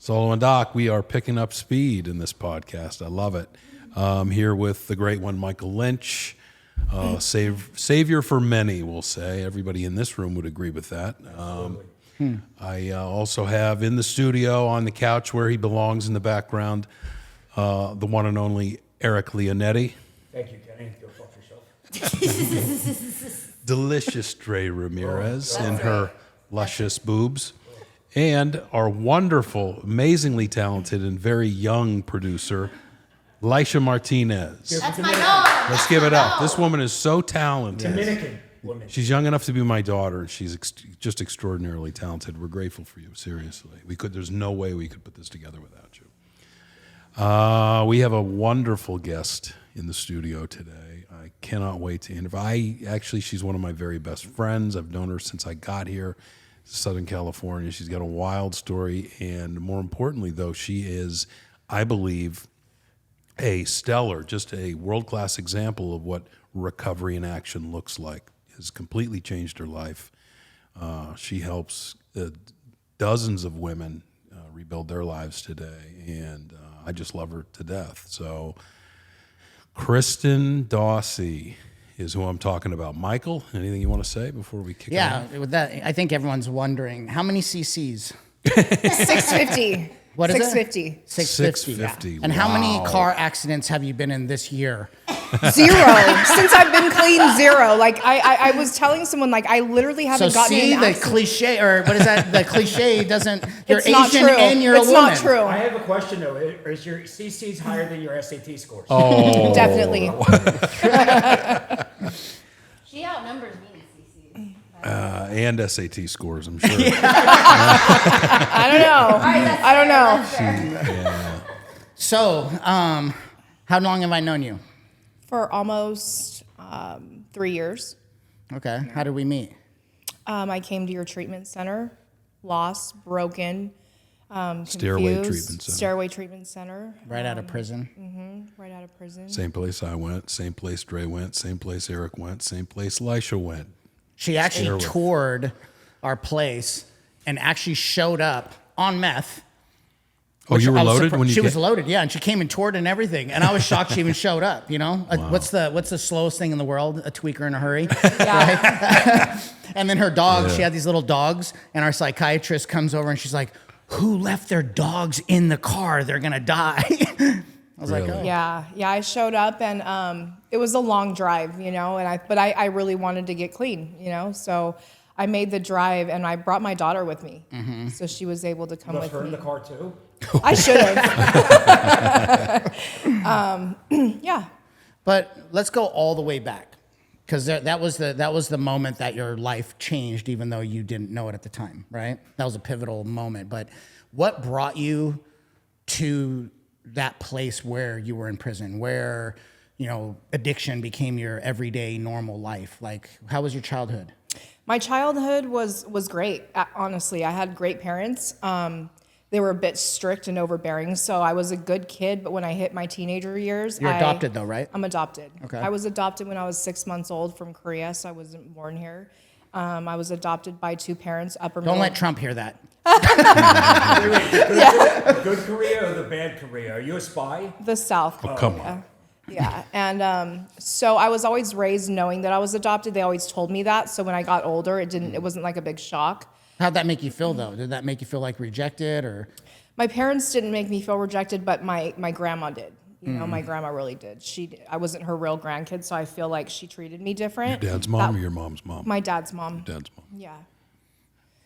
Solo and Doc, we are picking up speed in this podcast. I love it. Here with the great one, Michael Lynch, savior for many, we'll say. Everybody in this room would agree with that. I also have in the studio on the couch where he belongs in the background, the one and only Eric Leonetti. Thank you, Kenny. Go fuck yourself. Delicious Dre Ramirez in her luscious boobs. And our wonderful, amazingly talented, and very young producer, Lisha Martinez. That's my daughter. Let's give it up. This woman is so talented. Dominican woman. She's young enough to be my daughter, and she's just extraordinarily talented. We're grateful for you, seriously. There's no way we could put this together without you. We have a wonderful guest in the studio today. I cannot wait to interview. She's one of my very best friends. I've known her since I got here to Southern California. She's got a wild story, and more importantly, though, she is, I believe, just a world-class example of what recovery in action looks like. Has completely changed her life. She helps dozens of women rebuild their lives today, and I just love her to death. So Kristin Dossey is who I'm talking about. Michael, anything you want to say before we kick Yeah, in? with that, I think everyone's wondering, how many cc's? 650. What is it? 650. 650. Yeah. And how many car accidents have you been in this year? 0. Since I've been clean, 0. Like I was telling someone, like I literally haven't gotten in an the accident. cliche, or what is that? The cliche doesn't. You're It's not Asian true. and you're It's a woman. not true. I have a question though. Is your CCs higher than your SAT scores? Oh, Definitely. She outnumbers me in CC. and SAT scores, I'm sure. I don't know. I don't know. So, how long have I known you? For almost 3 years. Okay. How did we meet? I came to your treatment center, lost, broken, Stairway confused. Treatment Center. Stairway Treatment Center. Right out of prison. Right out of prison. Same place I went, same place Dre went, same place Eric went, same place Lisha went. She actually toured our place and actually showed up on meth. Oh, you were loaded when you She was loaded, yeah, and she came and toured and everything, and I was shocked she even showed up. You know, Wow. what's the slowest thing in the world? A tweaker in a hurry. Yeah. And then her dogs. She had these little dogs, and our psychiatrist comes over and she's like, "Who left their dogs in the car? They're gonna die." I was like, Really? "Oh, Yeah, I showed up and it was a long drive, you know, but I really wanted to get clean, you know, so I made the drive and I brought my daughter with me, so she was able to come You with left her in me. the car too? I should have. Yeah. But let's go all the way back, because that was the moment that your life changed, even though you didn't know it at the time, right? That was a pivotal moment. But what brought you to that place where you were in prison, where addiction became your everyday normal life? Like, how was your childhood? My childhood was great. Honestly, I had great parents. They were a bit strict and overbearing, so I was a good kid. But when I hit my teenager years, You're adopted though, right? I'm adopted. Okay. I was adopted when I was 6 months old from Korea, so I wasn't born here. I was adopted by 2 parents. Don't let Trump hear that. The good Korea or the bad Korea? Are you a spy? The South Korea. Oh, come on. Yeah, and so I was always raised knowing that I was adopted. They always told me that. So when I got older, it wasn't like a big shock. How'd that make you feel though? Did that make you feel like rejected, or? My parents didn't make me feel rejected, but my grandma did. You know, my grandma really did. I wasn't her real grandkid, so I feel like she treated me different. Your dad's mom or your mom's mom? My dad's mom. Dad's mom. Yeah.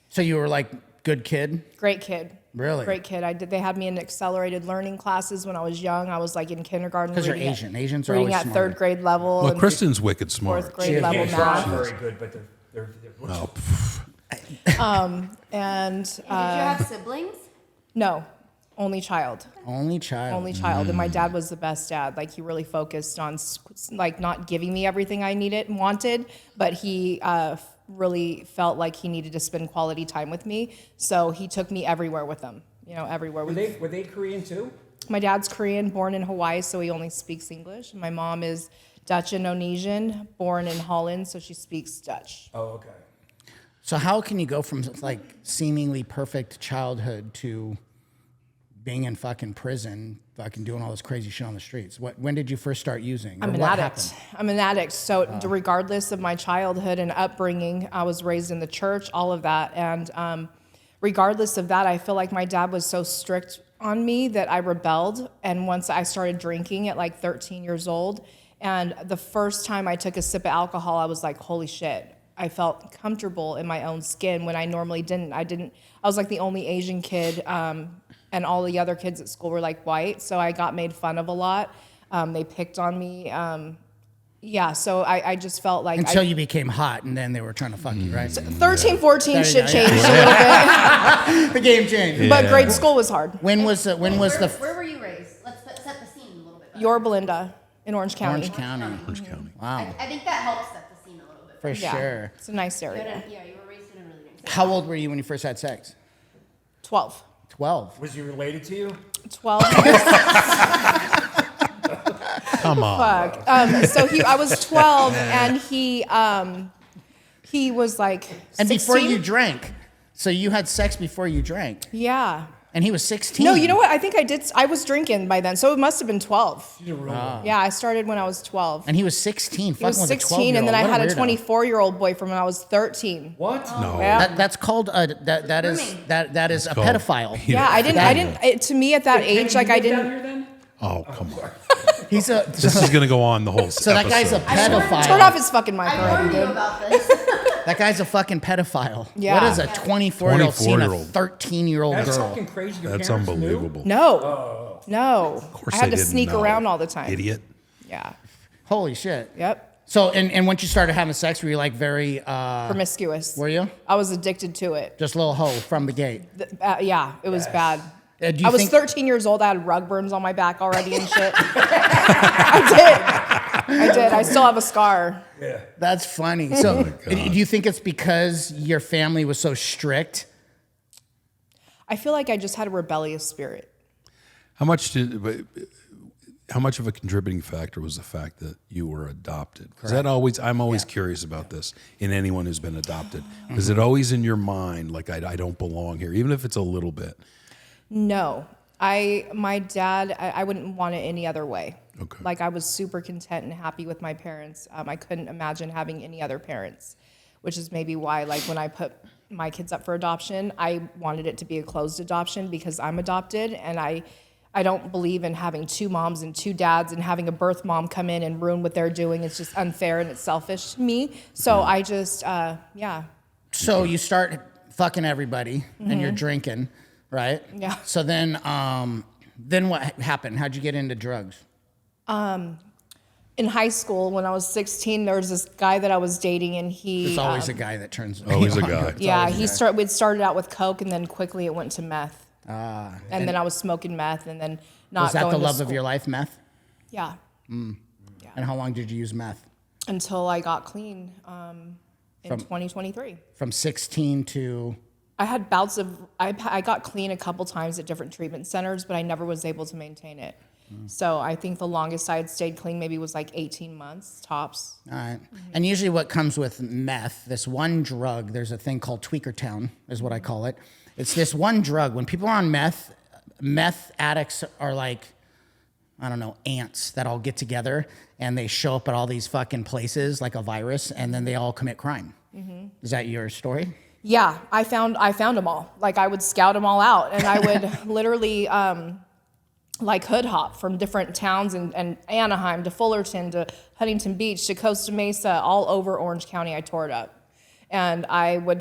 So you were like good kid? Great kid. Really? Great kid. They had me in accelerated learning classes when I was young. I was like in kindergarten. Because you're reading Asian. Asians are reading always at smarter. 3rd grade level. Well, and Kristen's wicked smart. 4th grade level Can't draw math. very good, but they're Oh, And Did you have siblings? no, only child. Only child. Only child. And my dad was the best dad. Like, he really focused on like not giving me everything I needed and wanted, but he really felt like he needed to spend quality time with me. So he took me everywhere with him. Everywhere. Were they Korean too? My dad's Korean, born in Hawaii, so he only speaks English. My mom is Dutch Indonesian, born in Holland, so she speaks Dutch. Oh, okay. So how can you go from like seemingly perfect childhood to being in fucking prison, fucking doing all this crazy shit on the streets. When did you first start using? I'm Or an what addict. happened? I'm an addict. So regardless of my childhood and upbringing, I was raised in the church, all of that. And regardless of that, I feel like my dad was so strict on me that I rebelled. And once I started drinking at like 13 years old, and the first time I took a sip of alcohol, I was like, holy shit. I felt comfortable in my own skin when I normally didn't. I was like the only Asian kid, and all the other kids at school were like white, so I got made fun of a lot. They picked on me. So I just felt like Until you became hot, and then they were trying to fuck you, right? 13, 14 There you shit go, changed a little bit, The game changed. but grade school was hard. When was the Where were you raised? Let's set the scene a little bit better. Your Belinda in Orange County. Orange County? Orange County. Wow, I think that helps set the scene a little bit for better. Yeah, sure. it's a nice area. Yeah, you were raised in a really nice area. How old were you when you first had sex? 12. 12. Was he related to you? 12. Come on. Fuck. I was 12, and he was like 16. And before you drank. So you had sex before you drank. Yeah. And he was 16. No, you know what? I think I was drinking by then, so it must have been 12. Ah. Yeah, I started when I was 12. And he was 16. He was 16, and then I had a 24-year-old boyfriend when I was 13. What? No. Yeah. That's called that is a called- pedophile. Yeah, I didn't. To me, at that age, like I Down didn't. here then? Oh, come on. He's a This is going to go on the whole so that guy's a pedophile. Turn off his fucking mic I already, warned you dude. about this. That guy's a fucking pedophile. Yeah. What is a 24-year-old seeing a 24-year-old. 13-year-old That's girl? fucking crazy. Your That's parents knew? unbelievable. No, no. Of course I had they to didn't sneak know. around all the time. Idiot. Yeah. Holy shit. Yep. So and once you started having sex, were you like very Promiscuous. were you? I was addicted to it. Just a little hoe from the gate. Yeah, it was bad. Do you I was think- 13 years old. I had rug burns on my back already and shit. I did. I still have a scar. That's funny. So do you think it's because your family was so strict? I feel like I just had a rebellious spirit. How much of a contributing factor was the fact that you were adopted? Because I'm always curious about this in anyone who's been adopted. Is it always in your mind like I don't belong here, even if it's a little bit? No. My dad, I wouldn't want it any other way. Okay. Like I was super content and happy with my parents. I couldn't imagine having any other parents, which is maybe why like when I put my kids up for adoption, I wanted it to be a closed adoption because I'm adopted and I don't believe in having two moms and two dads and having a birth mom come in and ruin what they're doing. It's just unfair and it's selfish to me. So I just, So you start fucking everybody and you're drinking, right? Yeah. So then what happened? How'd you get into drugs? In high school, when I was 16, there was this guy that I was dating, and he. It's always a guy that turns. Always a on. guy. It's Yeah, always a guy. we'd started out with coke, and then quickly it went to meth. And then I was smoking meth, and then not. Was that going the to love of school. your life, meth? Yeah, And how long did you use meth? until I got clean in 2023. From 16 to. I had bouts of. I got clean a couple times at different treatment centers, but I never was able to maintain it. So I think the longest I had stayed clean maybe was like 18 months tops. All right. And usually what comes with meth, this one drug, there's a thing called Tweakertown, is what I call it. It's this one drug. When people are on meth addicts are like, I don't know, ants that all get together and they show up at all these fucking places like a virus and then they all commit crime. Is that your story? Yeah, I found them all. Like I would scout them all out, and I would literally like hood hop from different towns and Anaheim to Fullerton to Huntington Beach to Costa Mesa, all over Orange County. I tore it up, and I would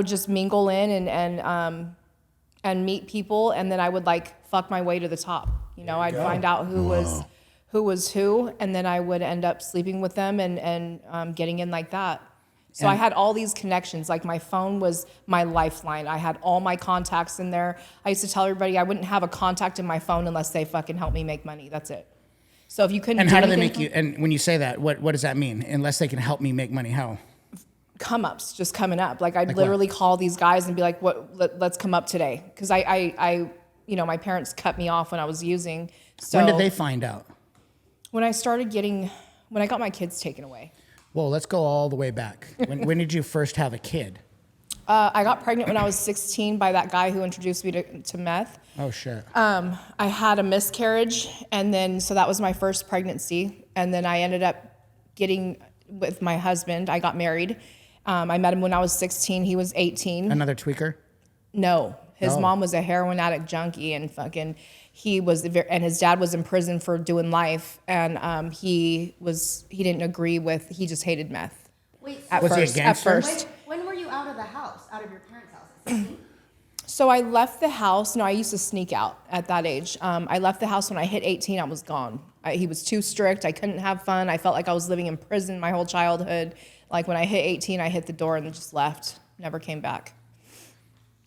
just mingle in and meet people, and then I would like fuck my way to the top. You know, I'd find out who was who, and then I would end up sleeping with them and getting in like that. So I had all these connections. Like my phone was my lifeline. I had all my contacts in there. I used to tell everybody I wouldn't have a contact in my phone unless they fucking help me make money. That's it. So if you couldn't And do how do they anything- make you, and when you say that, what does that mean? Unless they can help me make money, how? come ups just coming up. Like I'd Like literally call these guys and be like, let's come up today. Cause I, you know, my parents cut me off when I was using. So When did they find out? when I got my kids taken away. Well, let's go all the way back. When did you first have a kid? I got pregnant when I was 16 by that guy who introduced me to meth. Oh shit. I had a miscarriage, and then so that was my first pregnancy, and then I ended up getting with my husband. I got married. I met him when I was 16. He was 18. Another tweaker? No, his Oh. mom was a heroin addict junkie, and fucking and his dad was in prison for doing life, and he didn't agree with. He just hated meth. Wait, At Was he a first, at gangster? first. when were you out of the house, out of your parents' house? At 16? So I left the house. No, I used to sneak out at that age. I left the house when I hit 18. I was gone. He was too strict. I couldn't have fun. I felt like I was living in prison my whole childhood. Like when I hit 18, I hit the door and just left. Never came back.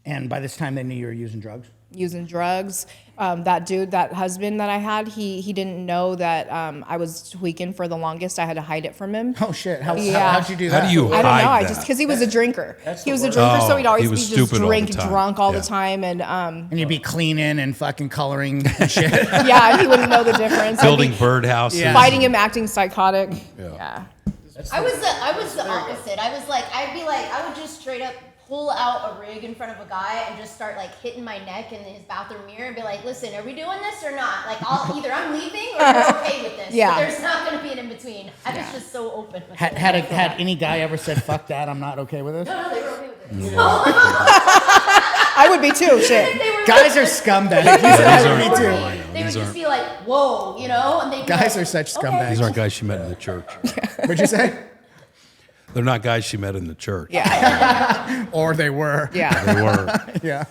And by this time, they knew you were using drugs? Using drugs. That husband that I had, he didn't know that I was tweaking for the longest. I had to hide it from him. Oh shit! Yeah. How'd you do that? How do you I don't know. hide I just because he was a drinker. He was a worst. drinker, so Oh, he'd always he was be just stupid all the time. drunk all Yeah. the time, and And you'd be cleaning and fucking coloring and shit. yeah, and he wouldn't know the difference. I'd be Building birdhouses. Yeah. fighting him, acting psychotic. Yeah. Yeah. I was the opposite. I was like, I would just straight up pull out a rig in front of a guy and just start like hitting my neck in his bathroom mirror and be like, listen, are we doing this or not? Like, either I'm leaving or you're okay with this. Yeah. But there's not going to be an in between. I was just so open. With it. Had any guy ever said, fuck that, I'm not okay with this? No, they were okay with it. I would be too. Shit. They were Guys are scumbags. These Me too. They would just be like, whoa, you know? And they'd be Guys like, are such okay. scumbags. These aren't guys she met in the church. What'd you say? They're not guys she met in the church. Yeah. Or they were. Yeah. They were. Yeah.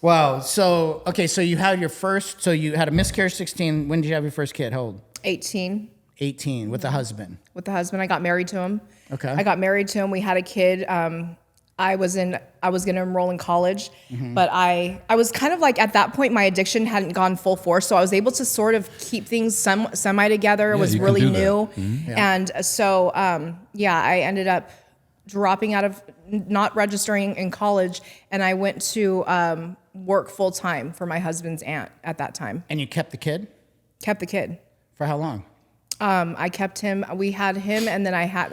Wow. So, okay, so you had you had a miscarriage 16. When did you have your first kid? How old? 18 18 with a husband. with the husband. I got married to him. Okay. I got married to him. We had a kid. I was going to enroll in college, but I was kind of like at that point my addiction hadn't gone full force, so I was able to sort of keep things semi together. It was you can really do that. new, Yeah. and so I ended up dropping out of not registering in college, and I went to work full time for my husband's aunt at that time. And you kept the kid? Kept the kid. For how long? I kept him. We had him, and then I had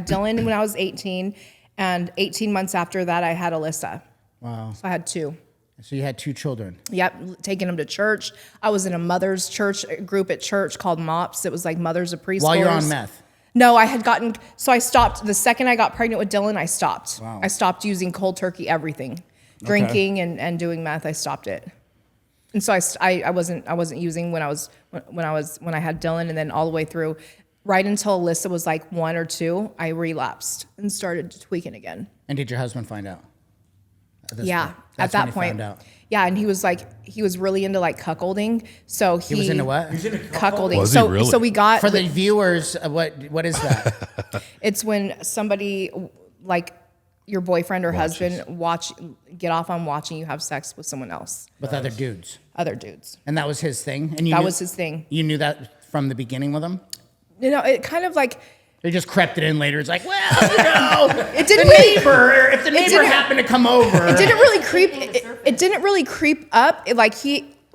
Dylan when I was 18. And 18 months after that, I had Alyssa. Wow. So I had two. So you had 2 children. Yep, taking them to church. I was in a mother's church group at church called MOPS. It was like mothers of preschoolers. While you're on meth. No, I stopped. The second I got pregnant with Dylan, I stopped. Wow. I stopped using cold turkey everything. Drinking and doing meth, I stopped it. And so I wasn't using when I had Dylan, and then all the way through. Right until Alyssa was like 1 or 2, I relapsed and started tweaking again. And did your husband find out? Yeah, point? at That's when that he point. found out. Yeah, and he was really into like cuckolding. So he was into what? He's in a cuckolding. Was he so really? so we got For the viewers, what is that? it's when somebody like your boyfriend or husband get off on watching you have sex with someone else, With other dudes. other dudes. And that was his thing? And That was his thing. You knew that from the beginning with him? You know, it kind of like They just crept it in later. It's like, well, you know, it didn't if the neighbor didn't- happened to come over. it didn't really creep. Anything to It didn't really creep up.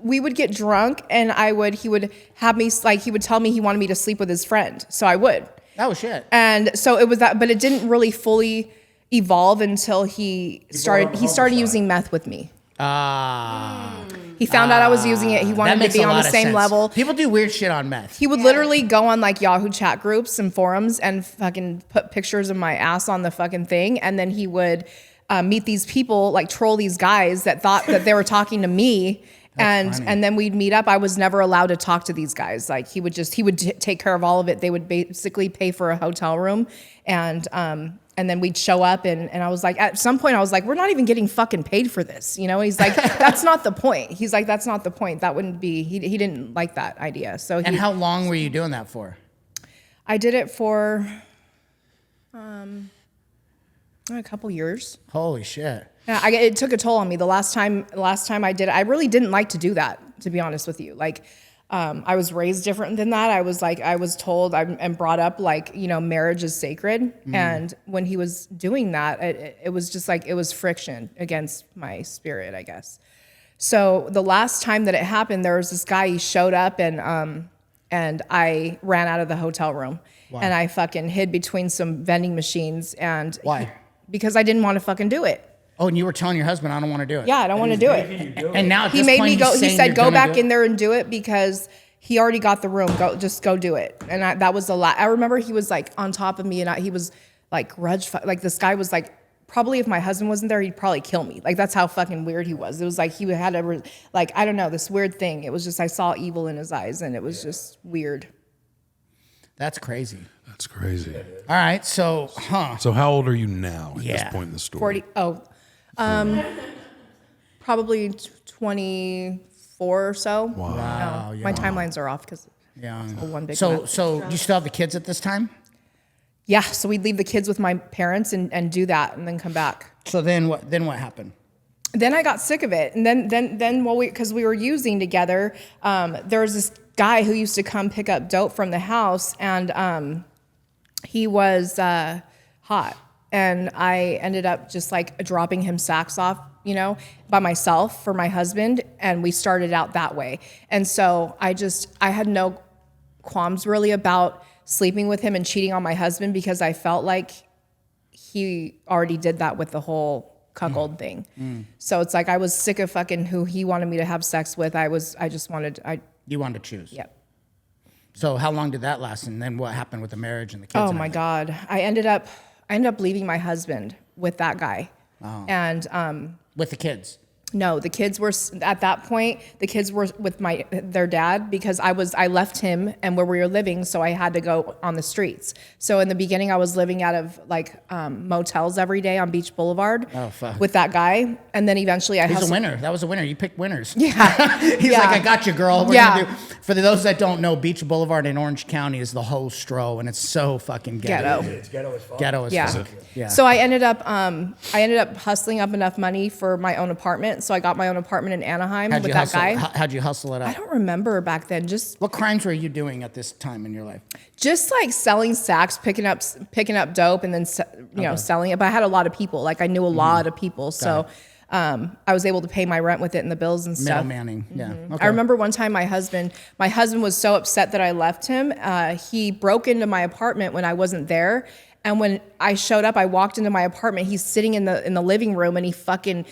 We would get drunk, and he would have me like he would tell me he wanted me to sleep with his friend, so I would. Oh, shit. And so it was that, but it didn't really fully evolve until he started using meth with me. He found out I was using it. He That wanted to makes be a on the lot of same sense. level. People do weird shit on meth. He would literally go on like Yahoo chat groups and forums and fucking put pictures of my ass on the fucking thing. And then he would meet these people, like troll these guys that thought that they were talking to me. funny. And then we'd meet up. I was never allowed to talk to these guys. Like he would take care of all of it. They would basically pay for a hotel room, and then we'd show up, and I was like, at some point I was like, we're not even getting fucking paid for this, you know? He's like, that's not the point. He's like, that's not the point. That wouldn't be. He didn't like that idea. So And how long were you doing that for? I did it for a couple years. Holy shit. Yeah, it took a toll on me. The last time I did it, I really didn't like to do that, to be honest with you. Like, I was raised different than that. I was told and brought up like, you know, marriage is sacred. And when he was doing that, it was just like, it was friction against my spirit, I guess. So the last time that it happened, there was this guy, he showed up and I ran out of the hotel room. Why? And I fucking hid between some vending machines and Why? because I didn't want to fucking do it. Oh, and you were telling your husband, I don't want to do it. Yeah, I don't want to do it. And now at He this made point, me go. he's He saying said, you're "Go gonna back do it? in there and do it," because he already got the room. Just go do it. And that was a lot. I remember he was like on top of me, and he was like like this guy was like, probably if my husband wasn't there, he'd probably kill me. Like that's how fucking weird he was. It was like he had like I don't know, this weird thing. It was just I saw evil in his eyes, and it was just weird. That's crazy. That's crazy. All right, so, So how old are you now at Yeah. this point in the story? 40. Probably 24 or so. Wow. My timelines are off because Yeah. one big So, mess. so you still have the kids at this time? Yeah, so we'd leave the kids with my parents and do that and then come back. So then what happened? Then I got sick of it. And then because we were using together, there was this guy who used to come pick up dope from the house, and he was hot. And I ended up just like dropping him sacks off, by myself for my husband. And we started out that way. And so I had no qualms really about sleeping with him and cheating on my husband because I felt like he already did that with the whole cuckold thing. So it's like I was sick of fucking who he wanted me to have sex with. You wanted to choose. Yeah. So how long did that last? And then what happened with the marriage and the kids? Oh and my everything? God. I ended up leaving my husband with that guy. And With the kids. no, the kids were at that point. The kids were with their dad because I left him and where we were living, so I had to go on the streets. So in the beginning, I was living out of like motels every day on Beach Boulevard with that guy, and then eventually He's a winner. That was a winner. You picked winners. Yeah, He's Yeah. like, I got you, girl. We're Yeah. gonna do. For those that don't know, Beach Boulevard in Orange County is the whole stro, and it's so fucking ghetto. Ghetto. It's ghetto as fuck. Ghetto as Yeah. fuck. Yeah. So I ended up hustling up enough money for my own apartment. So I got my own apartment in Anaheim with that guy. How'd you hustle it I up? don't remember back then. Just What crimes were you doing at this time in your life? like selling sacks, picking up dope, and then selling it. But I had a lot of people. Like I knew a lot of people, so I was able to pay my rent with it and the bills and stuff. Middlemanning. Yeah. Okay. I remember one time my husband was so upset that I left him. He broke into my apartment when I wasn't there. And when I showed up, I walked into my apartment. He's sitting in the living room, and he flighted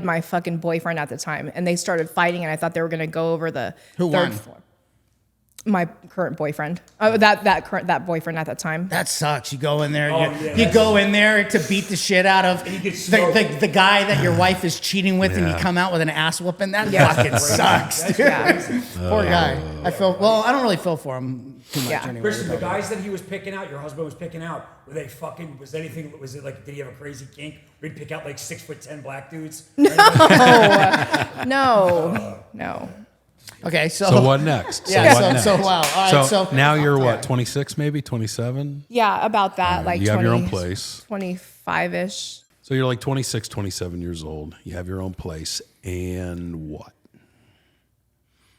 my fucking boyfriend at the time, and they started fighting. And I thought they were gonna go over the Who third won? floor. My current boyfriend. Oh, that boyfriend at the time. That sucks. You go in there. Oh, you go in there to beat the shit out of you get smoked. the guy that your wife is cheating with, and you Yeah. come out with an ass whooping. That Yeah. fucking sucks, dude. Yeah. Poor guy. I don't really feel for him too much Yeah. anyway. Kristen, the guys that he was picking out, your husband was picking out, was it like, did he have a crazy kink? We'd pick out like 6'10" black dudes? No. Okay, So what next? Yeah, what next? so wow. All right, so now you're what, 26 maybe, 27? Yeah, about that. Like You have your 20 own place. 25-ish. So you're like 26, 27 years old. You have your own place, and what?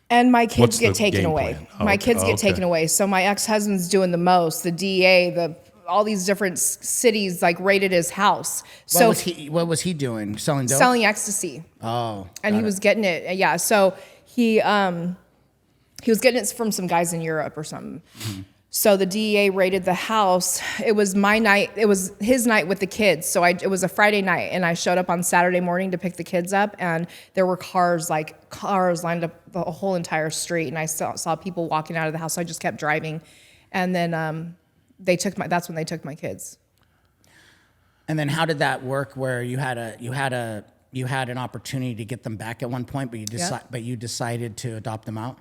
And my kids What's get the taken game away. plan? My Okay. kids get Okay. taken away. So my ex-husband's doing the most. The DA, all these different cities like raided his house. So what was he doing? Selling dope? selling ecstasy. Oh. And he was getting it. Yeah. So he was getting it from some guys in Europe or something. Mm-hmm. So the DEA raided the house. It was my night. It was his night with the kids. So it was a Friday night, and I showed up on Saturday morning to pick the kids up, and there were cars lined up the whole entire street, and I saw people walking out of the house. So I just kept driving, and then that's when they took my kids. And then how did that work? Where you had an opportunity to get them back at one point, but you decided to adopt them out.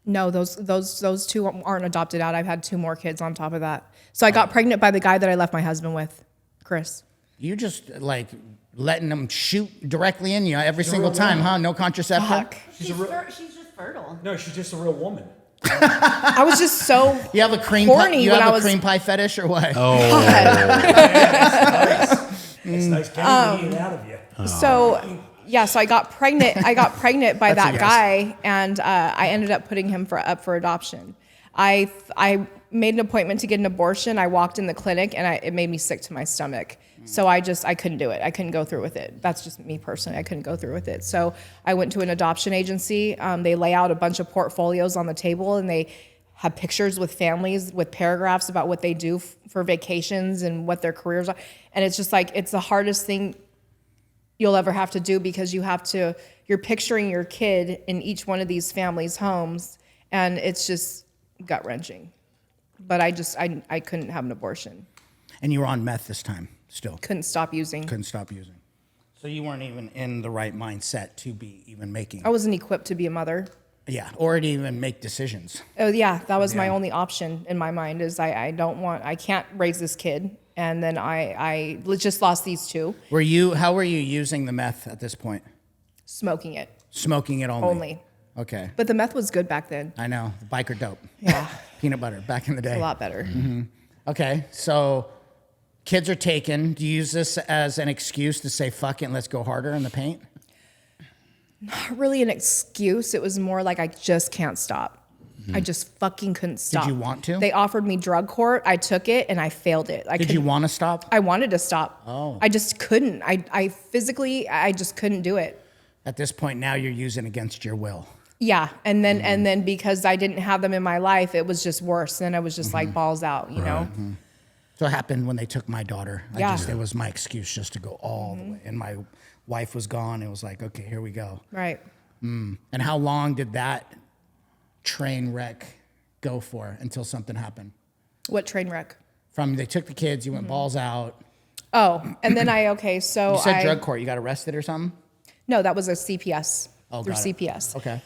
No, those two aren't adopted out. I've had 2 more kids on top of that. So I got pregnant by the guy that I left my husband with, Chris. You just like letting them shoot directly in you every single time, huh? No contraceptive. Fuck. She's just fertile. No, she's just a real woman. I was just so You have a cream horny pie, you when have I a was cream pie fetish or what? Oh, It's nice getting it out of you. so yeah. So I got pregnant. I got pregnant by That's a that yes. guy, and I ended up putting him up for adoption. I made an appointment to get an abortion. I walked in the clinic, and it made me sick to my stomach. So I couldn't do it. I couldn't go through with it. That's just me personally. I couldn't go through with it. So I went to an adoption agency. They lay out a bunch of portfolios on the table, and they have pictures with families with paragraphs about what they do for vacations and what their careers are. And it's just like, it's the hardest thing you'll ever have to do, because you're picturing your kid in each one of these families' homes, and it's just gut wrenching. But I couldn't have an abortion. And you were on meth this time still. Couldn't stop using. Couldn't stop using. So you weren't even in the right mindset to be even making. I wasn't equipped to be a mother. Yeah, or to even make decisions. Oh yeah, that was my Yeah. only option in my mind, is I can't raise this kid. And then I just lost these two. How were you using the meth at this point? Smoking it. Smoking it only? Only. Okay. But the meth was good back then. I know. The biker dope. Yeah. Peanut butter back in the day. A lot better. Okay, so kids are taken. Do you use this as an excuse to say, fuck it, and let's go harder in the paint? Not really an excuse. It was more like I just can't stop. I just fucking couldn't stop. you want to? They offered me drug court. I took it and I failed it. Did you want to stop? I wanted to stop. Oh. I just couldn't. I physically, I just couldn't do it. At this point, now you're using against your will. Yeah, and then because I didn't have them in my life, it was just worse. Then I was just like balls out, you know. So it happened when they took my daughter. Yeah. It was my excuse just to go all the way. And my wife was gone. It was like, okay, here we go. Right. And how long did that train wreck go for until something happened? What train wreck? From they took the kids, you went balls out. Oh, and then so You said I drug court. You got arrested or something? No, that was a CPS. Oh, through got it. CPS. Okay.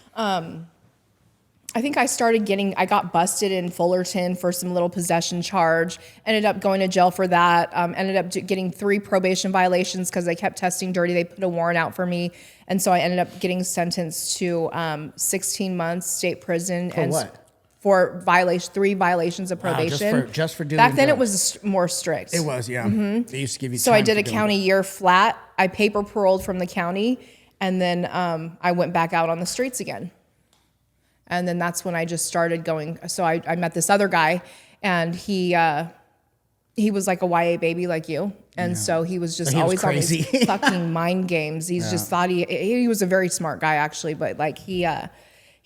I think I got busted in Fullerton for some little possession charge, ended up going to jail for that, ended up getting 3 probation violations because they kept testing dirty. They put a warrant out for me. And so I ended up getting sentenced to 16 months state prison. For what? For 3 violations of probation. just for doing Back then it drugs. was more strict. It was, yeah. They used to give you So time I did for a doing county year flat. I paper paroled from the county, and then I went back out on the streets again. And then that's when I just started going. So I met this other guy, and he was like a YA baby like you. And so he was just So he was always on crazy. these fucking mind games. He's just thought he was a very smart guy actually, but like he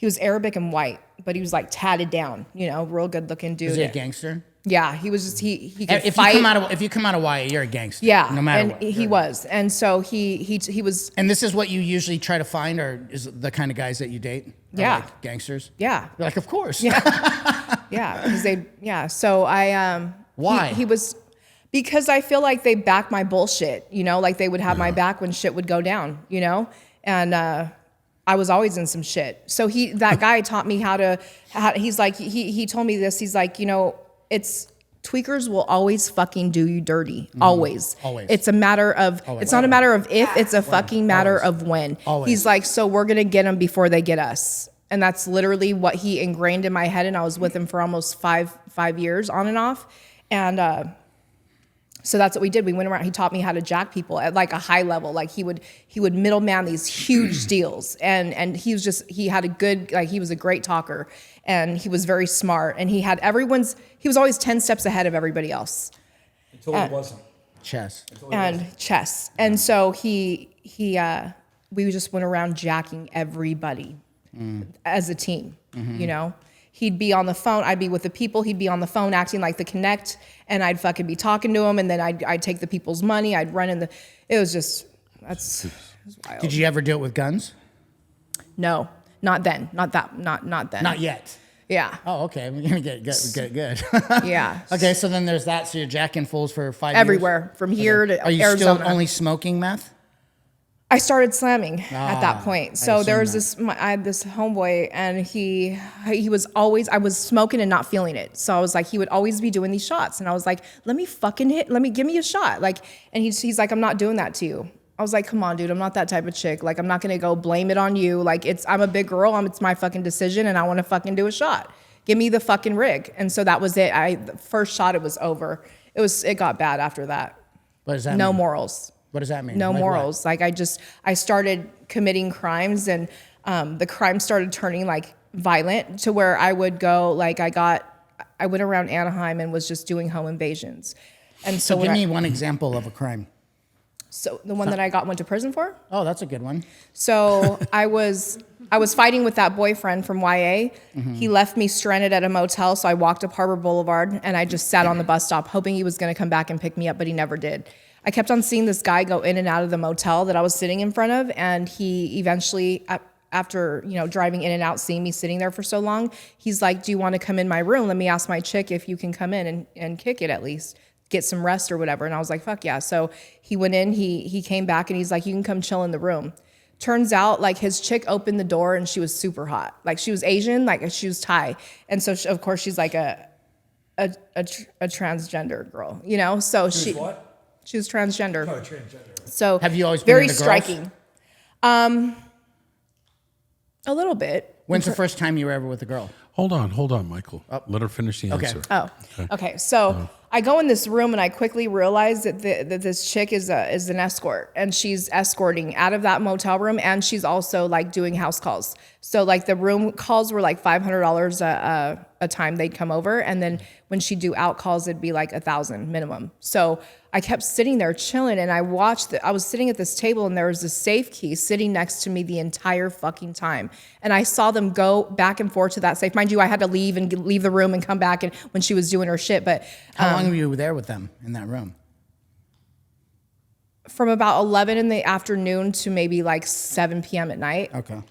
was Arabic and white, but he was like tatted down, real good looking dude. Is he a gangster? Yeah, he was just he could If fight. you come out of YA, you're a gangster. Yeah, No matter and what. he was, and so he was. And this is what you usually try to find, or is it the kind of guys that you date? Are Yeah. like gangsters? Yeah, You're like, of course. yeah, because So I Why? he was because I feel like they back my bullshit. Like they would have my back when shit would go down. And I was always in some shit. So that guy taught me he's like he told me this. He's like, it's tweakers will always fucking do you dirty. Always. Always. It's a matter of, it's not a matter of if, it's a fucking matter of when. Always. He's like, so we're going to get them before they get us. And that's literally what he ingrained in my head. And I was with him for almost five years on and off. And, so that's what we did. We went around, he taught me how to jack people at like a high level. Like he would middleman these huge deals. And he was he was a great talker, and he was very smart, and he was always 10 steps ahead of everybody else. Until it wasn't. Chess. And chess. And so we just went around jacking everybody as a team, He'd be on the phone. I'd be with the people. He'd be on the phone acting like the Connect, and I'd fucking be talking to him. And then I'd take the people's money. I'd run it was wild. Did you ever do it with guns? No, not then. Not then. Not yet. Yeah. Oh, okay. We're gonna get good. Yeah. Okay, so then there's that. So you're jacking fools for 5 years? Everywhere, from here to Are you Arizona. still only smoking meth? I started slamming at that point. So there was assume I had this homeboy, and he was always, I was smoking and not feeling it. So I was like, he would always be doing these shots. And I was like, give me a shot. Like, and he's like, I'm not doing that to you. I was like, come on, dude, I'm not that type of chick. Like, I'm not going to go blame it on you. Like, I'm a big girl. It's my fucking decision, and I want to fucking do a shot. Give me the fucking rig. And so that was it. The first shot, it was over. It got bad after that. What does that No mean? morals. What does that mean? No Like morals. Like I started committing crimes, and the crime started turning like violent to where I would go, like I went around Anaheim and was just doing home invasions. And so So give me one example of a crime. So the one that I went to prison for? Oh, that's a good one. So I was I was fighting with that boyfriend from YA. He left me stranded at a motel, so I walked up Harbor Boulevard and I just sat on the bus stop hoping he was going to come back and pick me up, but he never did. I kept on seeing this guy go in and out of the motel that I was sitting in front of, and he eventually, after driving in and out, seeing me sitting there for so long, he's like, do you want to come in my room? Let me ask my chick if you can come in and kick it at least, get some rest or whatever. And I was like, fuck yeah. So he went in, he came back and he's like, you can come chill in the room. Turns out, like, his chick opened the door and she was super hot. Like, she was Asian, like she was Thai. And so, of course, she's like a transgender girl, So she was what? She was transgender. Oh, transgender. So Have you always been very into girls? striking. A little bit. When's the first time you were ever with a girl? Hold on, Michael. Let her finish the Okay. answer. Oh, okay. So I go in this room and I quickly realize that that this chick is an escort, and she's escorting out of that motel room, and she's also like doing house calls. So like the room calls were like $500 a time they'd come over, and then when she'd do out calls, it'd be like $1,000 minimum. So I kept sitting there chilling, and I was sitting at this table, and there was a safe key sitting next to me the entire fucking time. And I saw them go back and forth to that safe. Mind you, I had to leave the room and come back and when she was doing her shit. But How long were you there with them in that room? from about 11 in the afternoon to maybe like 7 p.m. at night. Okay.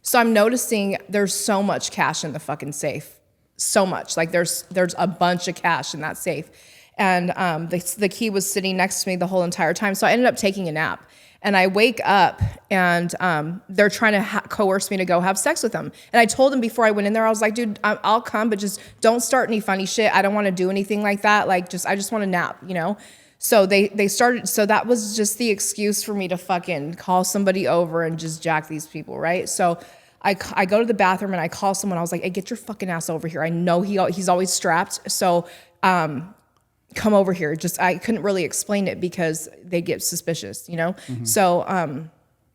So I'm noticing there's so much cash in the fucking safe. So much. Like there's a bunch of cash in that safe. And the key was sitting next to me the whole entire time. So I ended up taking a nap. And I wake up and they're trying to coerce me to go have sex with them. And I told them before I went in there, I was like, dude, I'll come, but just don't start any funny shit. I don't want to do anything like that. Like I just want to nap, So they started, so that was just the excuse for me to fucking call somebody over and just jack these people, right? So I go to the bathroom and I call someone. I was like, hey, get your fucking ass over here. I know he's always strapped. So come over here. I couldn't really explain it because they get suspicious, So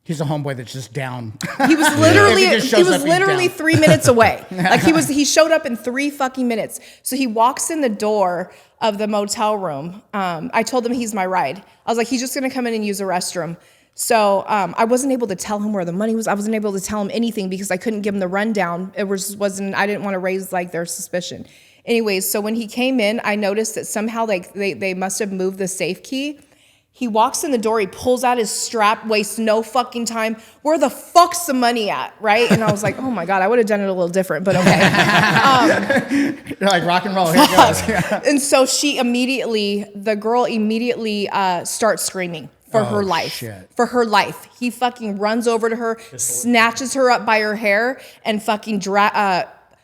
He's a homeboy that's just down. he was literally If he just shows up, he's down. 3 minutes away. Like he showed up in 3 fucking minutes. So he walks in the door of the motel room. I told him he's my ride. I was like, he's just gonna come in and use the restroom. So I wasn't able to tell him where the money was. I wasn't able to tell him anything because I couldn't give him the rundown. I didn't want to raise like their suspicion. Anyways, so when he came in, I noticed that somehow like they must have moved the safe key. He walks in the door, he pulls out his strap, wastes no fucking time. Where the fuck's the money at, right? And I was like, oh my God, I would have done it a little different, but okay. You're like, rock and roll, here it goes. Yeah. And so the girl immediately starts screaming for her life. Shit. For her life. He fucking runs over to her, snatches her up by her hair, and fucking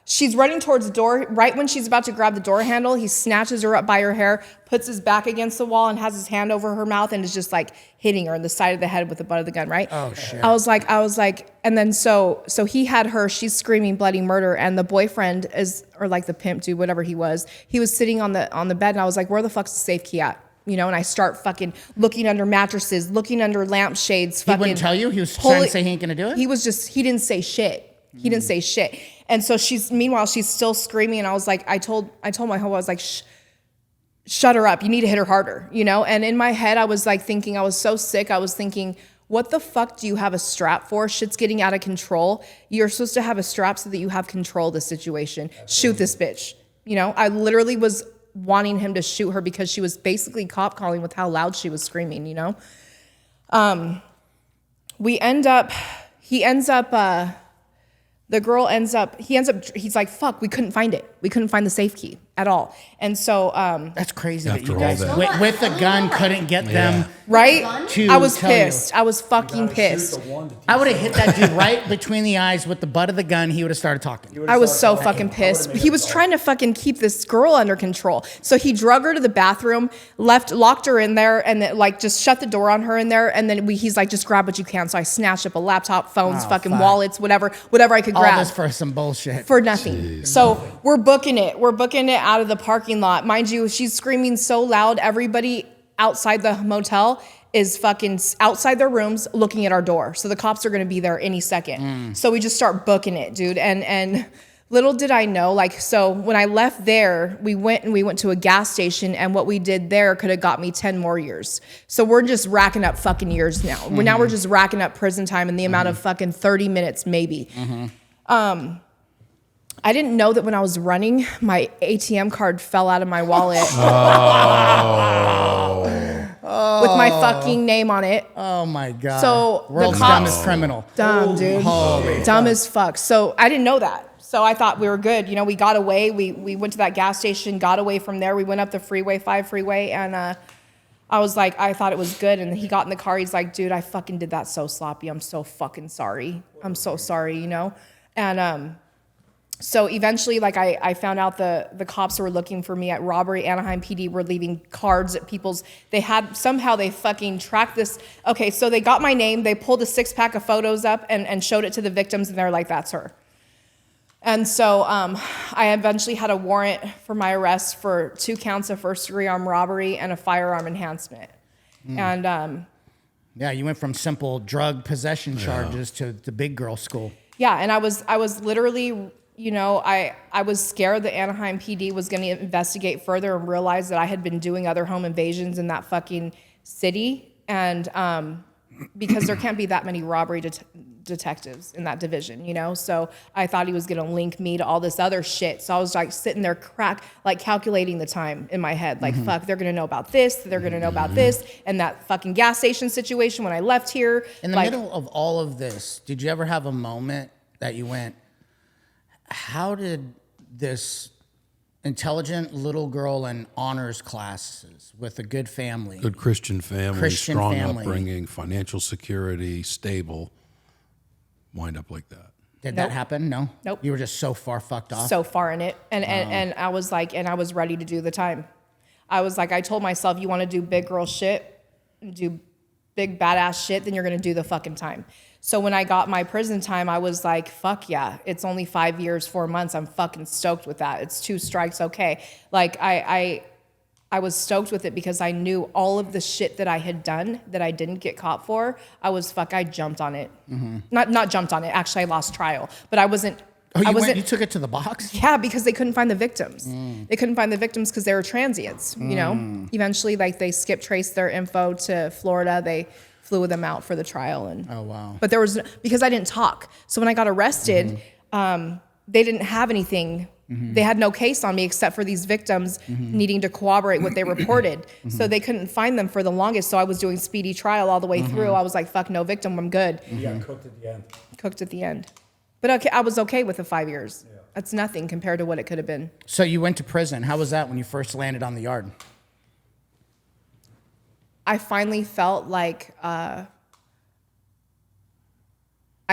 she's running towards the door. Right when she's about to grab the door handle, he snatches her up by her hair, puts his back against the wall, and has his hand over her mouth and is just like hitting her in the side of the head with the butt of the gun, right? Oh, shit. I was like, and then so he had her, she's screaming bloody murder, and the boyfriend or like the pimp dude, whatever he was sitting on the bed, and I was like, where the fuck's the safe key at? And I start fucking looking under mattresses, looking under lampshades. He wouldn't tell you? He was trying to say he ain't gonna do it? He didn't say shit. He didn't say shit. And so meanwhile, she's still screaming. And I was like, I told my homie, I was like, shut her up. You need to hit her harder, And in my head, I was like thinking, I was so sick. I was thinking, what the fuck do you have a strap for? Shit's getting out of control. You're supposed to have a strap so that you have control of the situation. Shoot this bitch. I literally was wanting him to shoot her because she was basically cop calling with how loud she was screaming, he's like, fuck, we couldn't find it. We couldn't find the safe key at all. And so, That's crazy that After you all guys, that. with the gun, couldn't get them. right? To I was tell you. pissed. I was fucking pissed. I would have hit that dude right between the eyes with the butt of the gun. He would have started talking. I was so fucking pissed. He was trying to fucking keep this girl under control. So he drug her to the bathroom, locked her in there, and then like just shut the door on her in there. And then he's like, just grab what you can. So I snatched up a laptop, phones, fucking wallets, whatever I could grab. All this for some bullshit. For nothing. So we're booking it. We're booking it out of the parking lot. Mind you, she's screaming so loud, everybody outside the motel is fucking outside their rooms looking at our door. So the cops are going to be there any second. So we just start booking it, dude. And Little did I know, like, so when I left there, we went to a gas station, and what we did there could have got me 10 more years. So we're just racking up fucking years now. Now we're just racking up prison time in the amount of fucking 30 minutes, maybe. I didn't know that when I was running, my ATM card fell out of my wallet. With my fucking name on it. Oh my God. So World's the cops, dumbest criminal. Dumb, dude. Holy Dumb as fuck. So I didn't know that. So I thought we were good. You know, we got away. We went to that gas station, got away from there. We went up the freeway, 5 freeway, and I was like, I thought it was good. And he got in the car. He's like, dude, I fucking did that so sloppy. I'm so fucking sorry. I'm so sorry, you know? And so eventually, like, I found out the cops were looking for me at robbery. Anaheim PD were leaving cards at people's. Somehow they fucking tracked this. Okay, so they got my name. They pulled a 6-pack of photos up and showed it to the victims, and they're like, that's her. And so I eventually had a warrant for my arrest for 2 counts of first-degree armed robbery and a firearm enhancement. And Yeah, you went from simple drug possession charges to the big girl school. yeah, and I was literally, you know, I was scared that Anaheim PD was going to investigate further and realize that I had been doing other home invasions in that fucking city, and because there can't be that many robbery detectives in that division, you know? So I thought he was going to link me to all this other shit. So I was like sitting there calculating the time in my head. Like, fuck, they're going to know about this. They're going to know about this. And that fucking gas station situation when I left here. In the middle of all of this, did you ever have a moment that you went, how did this intelligent little girl in honors classes with a good family, Good Christian family, Christian strong family. upbringing, financial security, stable, wind up like that? did that happen? No? Nope. You were just so far fucked off? So far in it. And I was like, and I was ready to do the time. I was like, I told myself, you want to do big girl shit, do big badass shit, then you're going to do the fucking time. So when I got my prison time, I was like, fuck yeah, it's only 5 years, 4 months. I'm fucking stoked with that. It's 2 strikes, okay. Like I was stoked with it because I knew all of the shit that I had done that I didn't get caught for. I jumped on it. Not jumped on it. Actually, I lost trial, but I wasn't. Oh, you you took it to the box? Yeah, because they couldn't find the victims. They couldn't find the victims because they were transients, you know? Eventually, like, they skip traced their info to Florida. They flew them out for the trial. And Oh, wow. But because I didn't talk. So when I got arrested, they didn't have anything. They had no case on me except for these victims needing to corroborate what they reported. So they couldn't find them for the longest. So I was doing speedy trial all the way through. I was like, fuck, no victim, I'm good. You got cooked at the end. Cooked at the end. But okay, I was okay with the 5 years. Yeah. That's nothing compared to what it could have been. So you went to prison. How was that when you first landed on the yard? I finally felt like I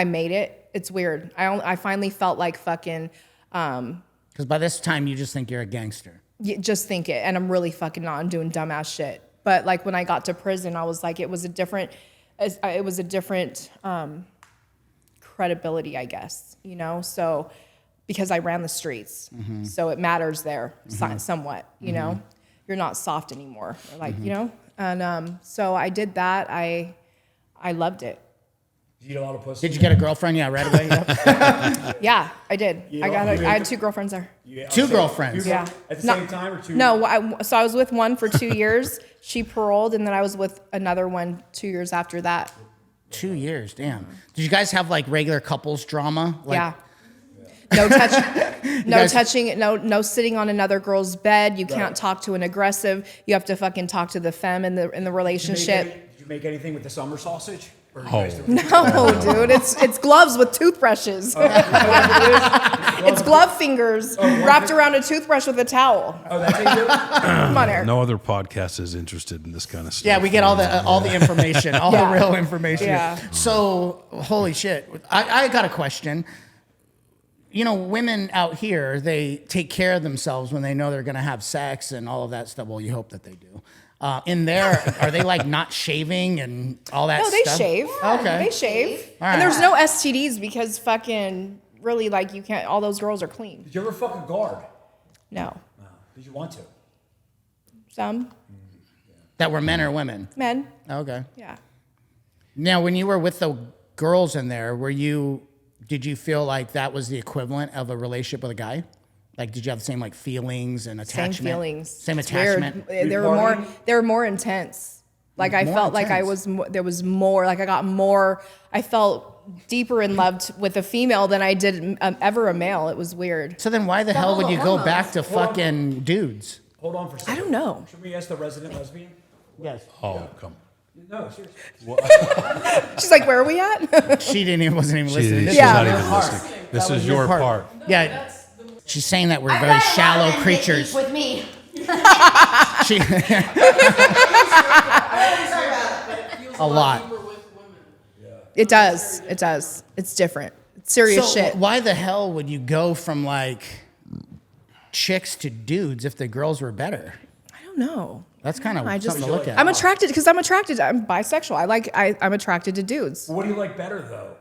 made it. It's weird. I finally felt like fucking... Because by this time, you just think you're a gangster. just think it. And I'm really fucking not. I'm doing dumbass shit. But like when I got to prison, I was like, it was a different credibility, I guess, you know? So, because I ran the streets. Mm-hmm. So it matters there somewhat, you know? You're not soft anymore, like, you know? And so I did that. I loved it. Did you eat a lot of pussy? Did you get a girlfriend? Yeah, right away. Yep. Yeah, I did. I had 2 girlfriends there. Two girlfriends. Yeah. At the same time or 2? No, so I was with one for 2 years. She paroled, and then I was with another one 2 years after that. 2 years, damn. Did you guys have like regular couples drama? Like, Yeah. No touching, no sitting on another girl's bed. You can't talk to an aggressive. You have to fucking talk to the femme in the relationship. Did you make anything with the summer sausage? Or you Oh. guys don't- No, dude, it's gloves with toothbrushes. It's glove fingers wrapped around a toothbrush with a towel. Oh, that's how you do it? Come on, Eric. No other podcast is interested in this kind of stuff. Yeah, we get all the information, all Yeah. the real information. Yeah. So, holy shit. I got a question. You know, women out here, they take care of themselves when they know they're going to have sex and all of that stuff. Well, you hope that they do. In there, are they like not shaving and all that No, they stuff? shave. Okay. They shave. All And right. there's no STDs because fucking really, like, you can't, all those girls are clean. Did you ever fuck a guard? No. Did you want to? Some That were men or women? men. Okay. Yeah. Now, when you were with the girls in there, were you did you feel like that was the equivalent of a relationship with a guy? Like, did you have the same like feelings and attachment? Same feelings. Same It's attachment. weird. They were more intense. Like I More felt like I intense. was there was more. Like I got more. I felt deeper in love with a female than I did ever a male. It was weird. So then why the hell would you go back to fucking dudes? Hold on for a second. I don't know. Should we ask the resident lesbian? Yes. Oh, come. No, seriously. She's like, where are we at? She wasn't even listening. She's Yeah. not even listening. This is your part. Yeah. She's saying that we're I'd very rather shallow have men creatures. Eat with me. She, a lot. It does. It does. It's different. It's serious So shit. why the hell would you go from like chicks to dudes if the girls were better? I don't know. That's kind of I just something to look at. I'm attracted because I'm attracted. I'm bisexual. I'm attracted to dudes. What do you like better though?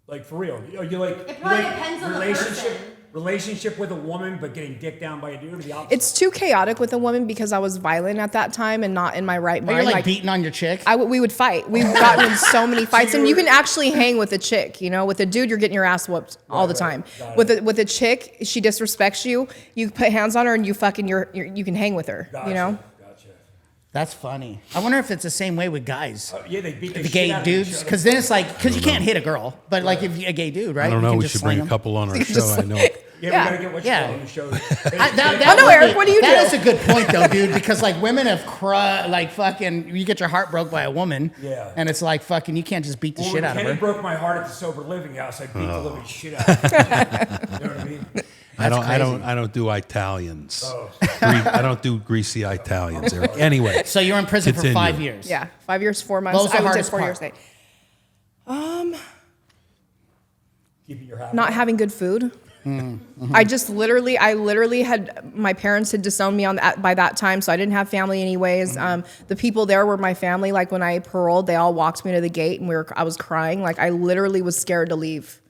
Like for real? You like? It probably you like depends on the relationship. person. Relationship with a woman, but getting dicked down by a dude, or the opposite? It's too chaotic with a woman because I was violent at that time and not in my right But mind. you're like beating on your chick. We would fight. We've gotten in so many fights, and you can actually hang with a chick. You know, with a dude, you're getting your ass whooped all the time. Got With a chick, she disrespects you. You put hands on her, and you fucking you can hang with her. Gotcha, You know. Gotcha. That's funny. I wonder if it's the same way with guys. Yeah, they beat the The shit gay out of each dudes, other. because then it's like, because you can't hit a girl, but like if you're a gay dude, right? I don't You know. can We just should sling bring a them. couple on our can show. just I know. Yeah, Yeah. we gotta get what you Yeah. call on the show. I know, Eric, what do you do? That is a good point, though, dude, because like women have like fucking, you get your heart broke by a woman, Yeah. and it's like fucking, you can't just beat the Well, shit when out of Kenny her. broke my heart at the sober living house. I beat the living shit out of him. You know what I mean? I crazy. don't do Italians. Oh. I don't do greasy Italians, Eric. Anyway. So you're in prison for Continue. 5 years. Yeah, 5 years, 4 months. What was the I did hardest 4 years. part? Keeping your happy. Not having good food. I literally had, my parents had disowned me by that time, so I didn't have family anyways. The people there were my family. Like when I paroled, they all walked me to the gate and I was crying. Like I literally was scared to leave.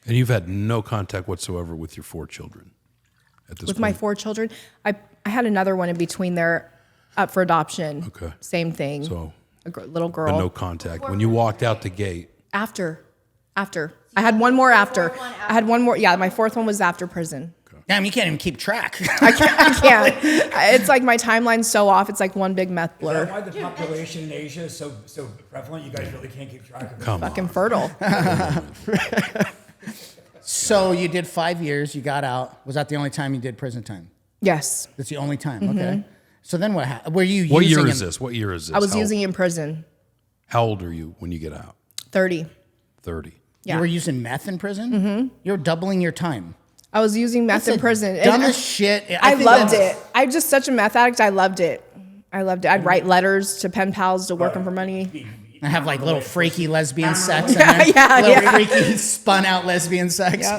And you've had no contact whatsoever with your 4 children at this With point. my 4 children, I had another one in between there up for adoption. Okay. Same thing. So, Little but girl. no contact. When you walked out the gate, After. I had one more after. Fourth one after. I had one more. Yeah, my 4th one was after prison. Damn, you can't even keep track. I can't. It's like my timeline's so off. It's like one big meth Is blur. that why the population in Asia is so prevalent? You guys really can't keep track of it. come Fucking on. fertile. So you did 5 years, you got out. Was that the only time you did prison time? Yes. That's the only time, okay. So then what happened? Were you What using year is him- this? What year is this? I was How- using in prison. How old are you when you get out? 30. 30. Yeah. You were using meth in prison? Mm-hmm. You're doubling your time. I was using meth in prison. And Dumbest shit. I think loved that's- it. I'm just such a meth addict. I loved it. I'd write letters to pen pals to work them for money. I have like little freaky lesbian sex in Yeah, there. yeah, Little yeah. freaky spun out lesbian sex. Yeah.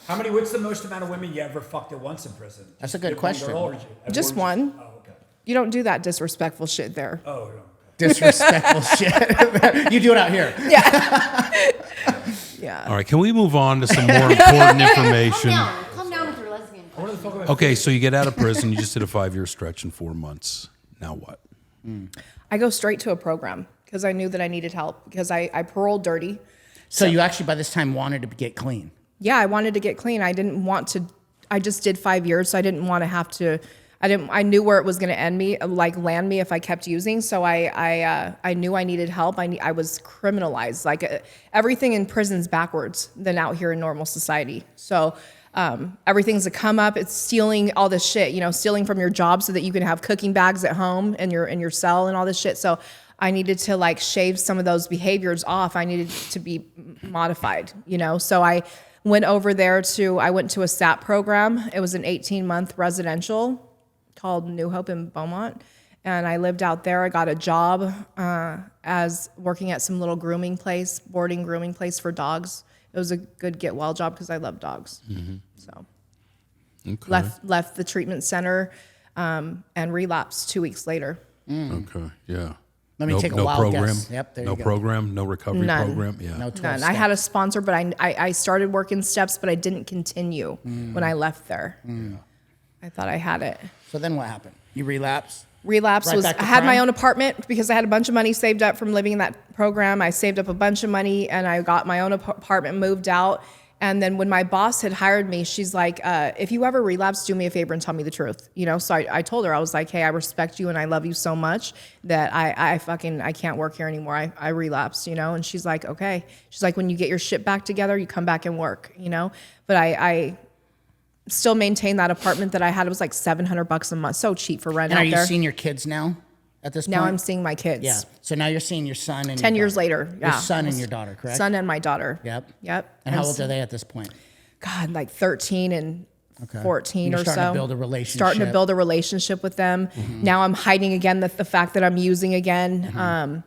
Yeah. What's the most amount of women you ever fucked at once in prison? That's a good Just one question. girl, or Just one. Oh, okay. You don't do that disrespectful shit there. Oh, no. Disrespectful shit. You do it out here. Yeah. All right, can we move on to some more important information? Calm down with your lesbian. What the fuck am I- Okay, so you get out of prison. You just did a 5-year stretch in 4 months. Now what? I go straight to a program because I knew that I needed help because I paroled dirty. So you actually by this time wanted to get clean. Yeah, I wanted to get clean. I didn't want to. I just did 5 years, so I didn't want to have to. I knew where it was going to end me, like land me if I kept using. So I knew I needed help. I was criminalized. Like everything in prison's backwards than out here in normal society. So everything's a come up. It's stealing all this shit. You know, stealing from your job so that you can have cooking bags at home and in your cell and all this shit. So I needed to like shave some of those behaviors off. I needed to be modified. You know, so I went over there I went to a SAP program. It was an 18-month residential called New Hope in Beaumont. And I lived out there. I got a job as working at some little boarding grooming place for dogs. It was a good get well job because I love dogs. So Okay. left the treatment center and relapsed 2 weeks later. Okay. Yeah. Let me take a no wild program. guess. Yep, there no you go. program. No recovery None. program. Yeah. No 12 None. I step. had a sponsor, but I started working steps, but I didn't continue when I left there. I thought I had it. So then what happened? You relapsed? Relapse Right was, back to I had my crime? own apartment because I had a bunch of money saved up from living in that program. I saved up a bunch of money and I got my own apartment, moved out. And then when my boss had hired me, she's like, if you ever relapse, do me a favor and tell me the truth. You know, so I told her, I was like, hey, I respect you and I love you so much that I can't work here anymore. I relapsed, you know? And she's like, okay. She's like, when you get your shit back together, you come back and work, you know? But I still maintain that apartment that I had. It was like $700 a month. So cheap for rent And out are you there. seeing your kids now at this point? Now I'm seeing my kids. Yeah. So now you're seeing your son and 10 your years daughter. later. Yeah. Your son and your daughter, correct? Son and my daughter. Yep. Yep. And how old are they at this point? God, like 13 and Okay. 14 You're or so. starting to build a relationship. Starting to build a relationship with them. Now I'm hiding again the fact that I'm using again.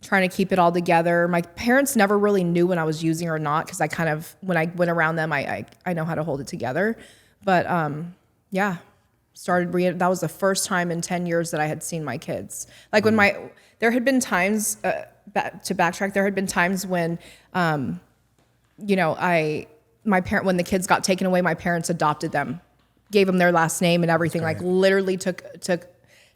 Trying to keep it all together. My parents never really knew when I was using or not because I kind of, when I went around them, I know how to hold it together. But yeah, that was the first time in 10 years that I had seen my kids. Like when there had been times, to backtrack, there had been times when, you know, when the kids got taken away, my parents adopted them, gave them their last name and everything, like literally took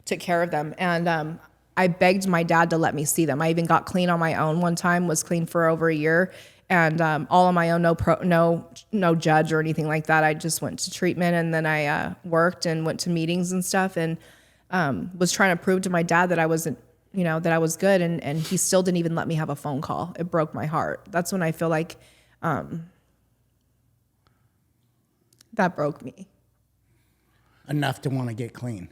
care of them. And I begged my dad to let me see them. I even got clean on my own one time, was clean for over a year. And all on my own, no judge or anything like that. I just went to treatment and then I worked and went to meetings and stuff and was trying to prove to my dad that I wasn't, you know, that I was good. And he still didn't even let me have a phone call. It broke my heart. That's when I feel like that broke me. Enough to want to get clean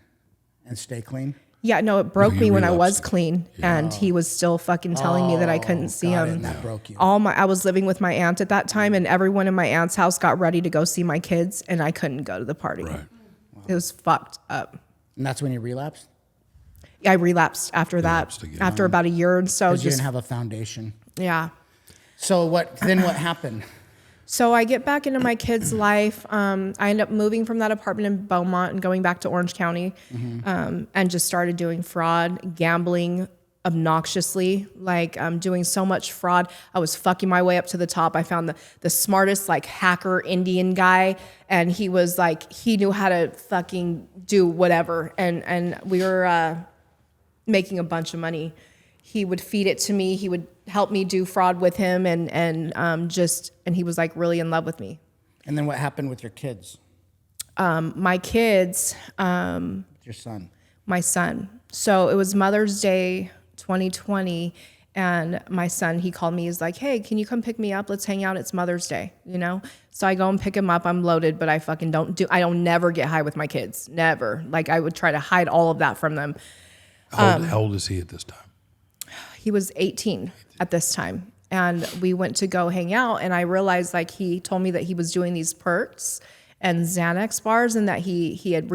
and stay clean? Yeah, no, it broke you me when I was relapsed. clean, and he was still fucking telling me that I couldn't see got it, him. and that broke you. I was living with my aunt at that time, and everyone in my aunt's house got ready to go see my kids, and I couldn't go to the party. Right. It was fucked up. And that's when you relapsed? I relapsed after Relapsed that, again. after about a year or so. Because you Just didn't have a foundation. yeah. So what happened? So I get back into my kid's life. I end up moving from that apartment in Beaumont and going back to Orange County, and just started doing fraud, gambling obnoxiously, like doing so much fraud. I was fucking my way up to the top. I found the smartest like hacker Indian guy, and he was like, he knew how to fucking do whatever. And we were making a bunch of money. He would feed it to me. He would help me do fraud with him, and he was like really in love with me. And then what happened with your kids? My kids, Your son? my son. So it was Mother's Day 2020, and my son, he called me. He's like, hey, can you come pick me up? Let's hang out. It's Mother's Day, you know? So I go and pick him up. I'm loaded, but I don't never get high with my kids. Never. Like I would try to hide all of that from them. How old is he at this time? He was 18 at this time. And we went to go hang out, and I realized like he told me that he was doing these perks and Xanax bars and that he had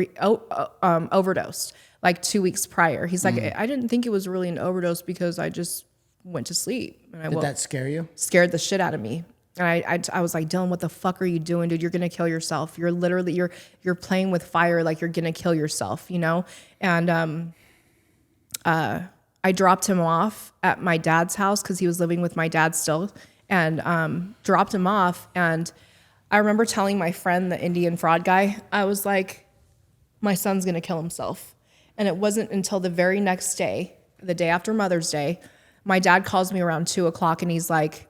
overdosed like 2 weeks prior. He's like, I didn't think it was really an overdose because I just went to sleep. And Did that scare you? scared the shit out of me. And I was like, Dylan, what the fuck are you doing, dude? You're gonna kill yourself. You're literally you're playing with fire, like you're gonna kill yourself, you know? And I dropped him off at my dad's house because he was living with my dad still, and dropped him off. And I remember telling my friend, the Indian fraud guy, I was like, my son's gonna kill himself. And it wasn't until the very next day, the day after Mother's Day, my dad calls me around 2:00 and he's like,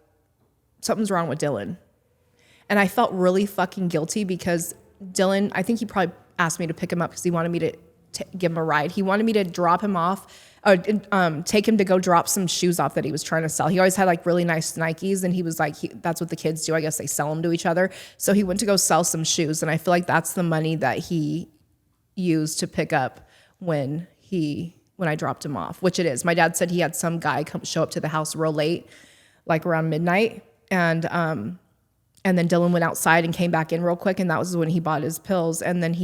something's wrong with Dylan. And I felt really fucking guilty because Dylan, I think he probably asked me to pick him up because he wanted me to give him a ride. He wanted me to drop him off, take him to go drop some shoes off that he was trying to sell. He always had like really nice Nikes, and he was like, that's what the kids do. I guess they sell them to each other. So he went to go sell some shoes, and I feel like that's the money that he used to pick up when I dropped him off, which it is. My dad said he had some guy show up to the house real late, like around midnight, and then Dylan went outside and came back in real quick, and that was when he bought his pills. And then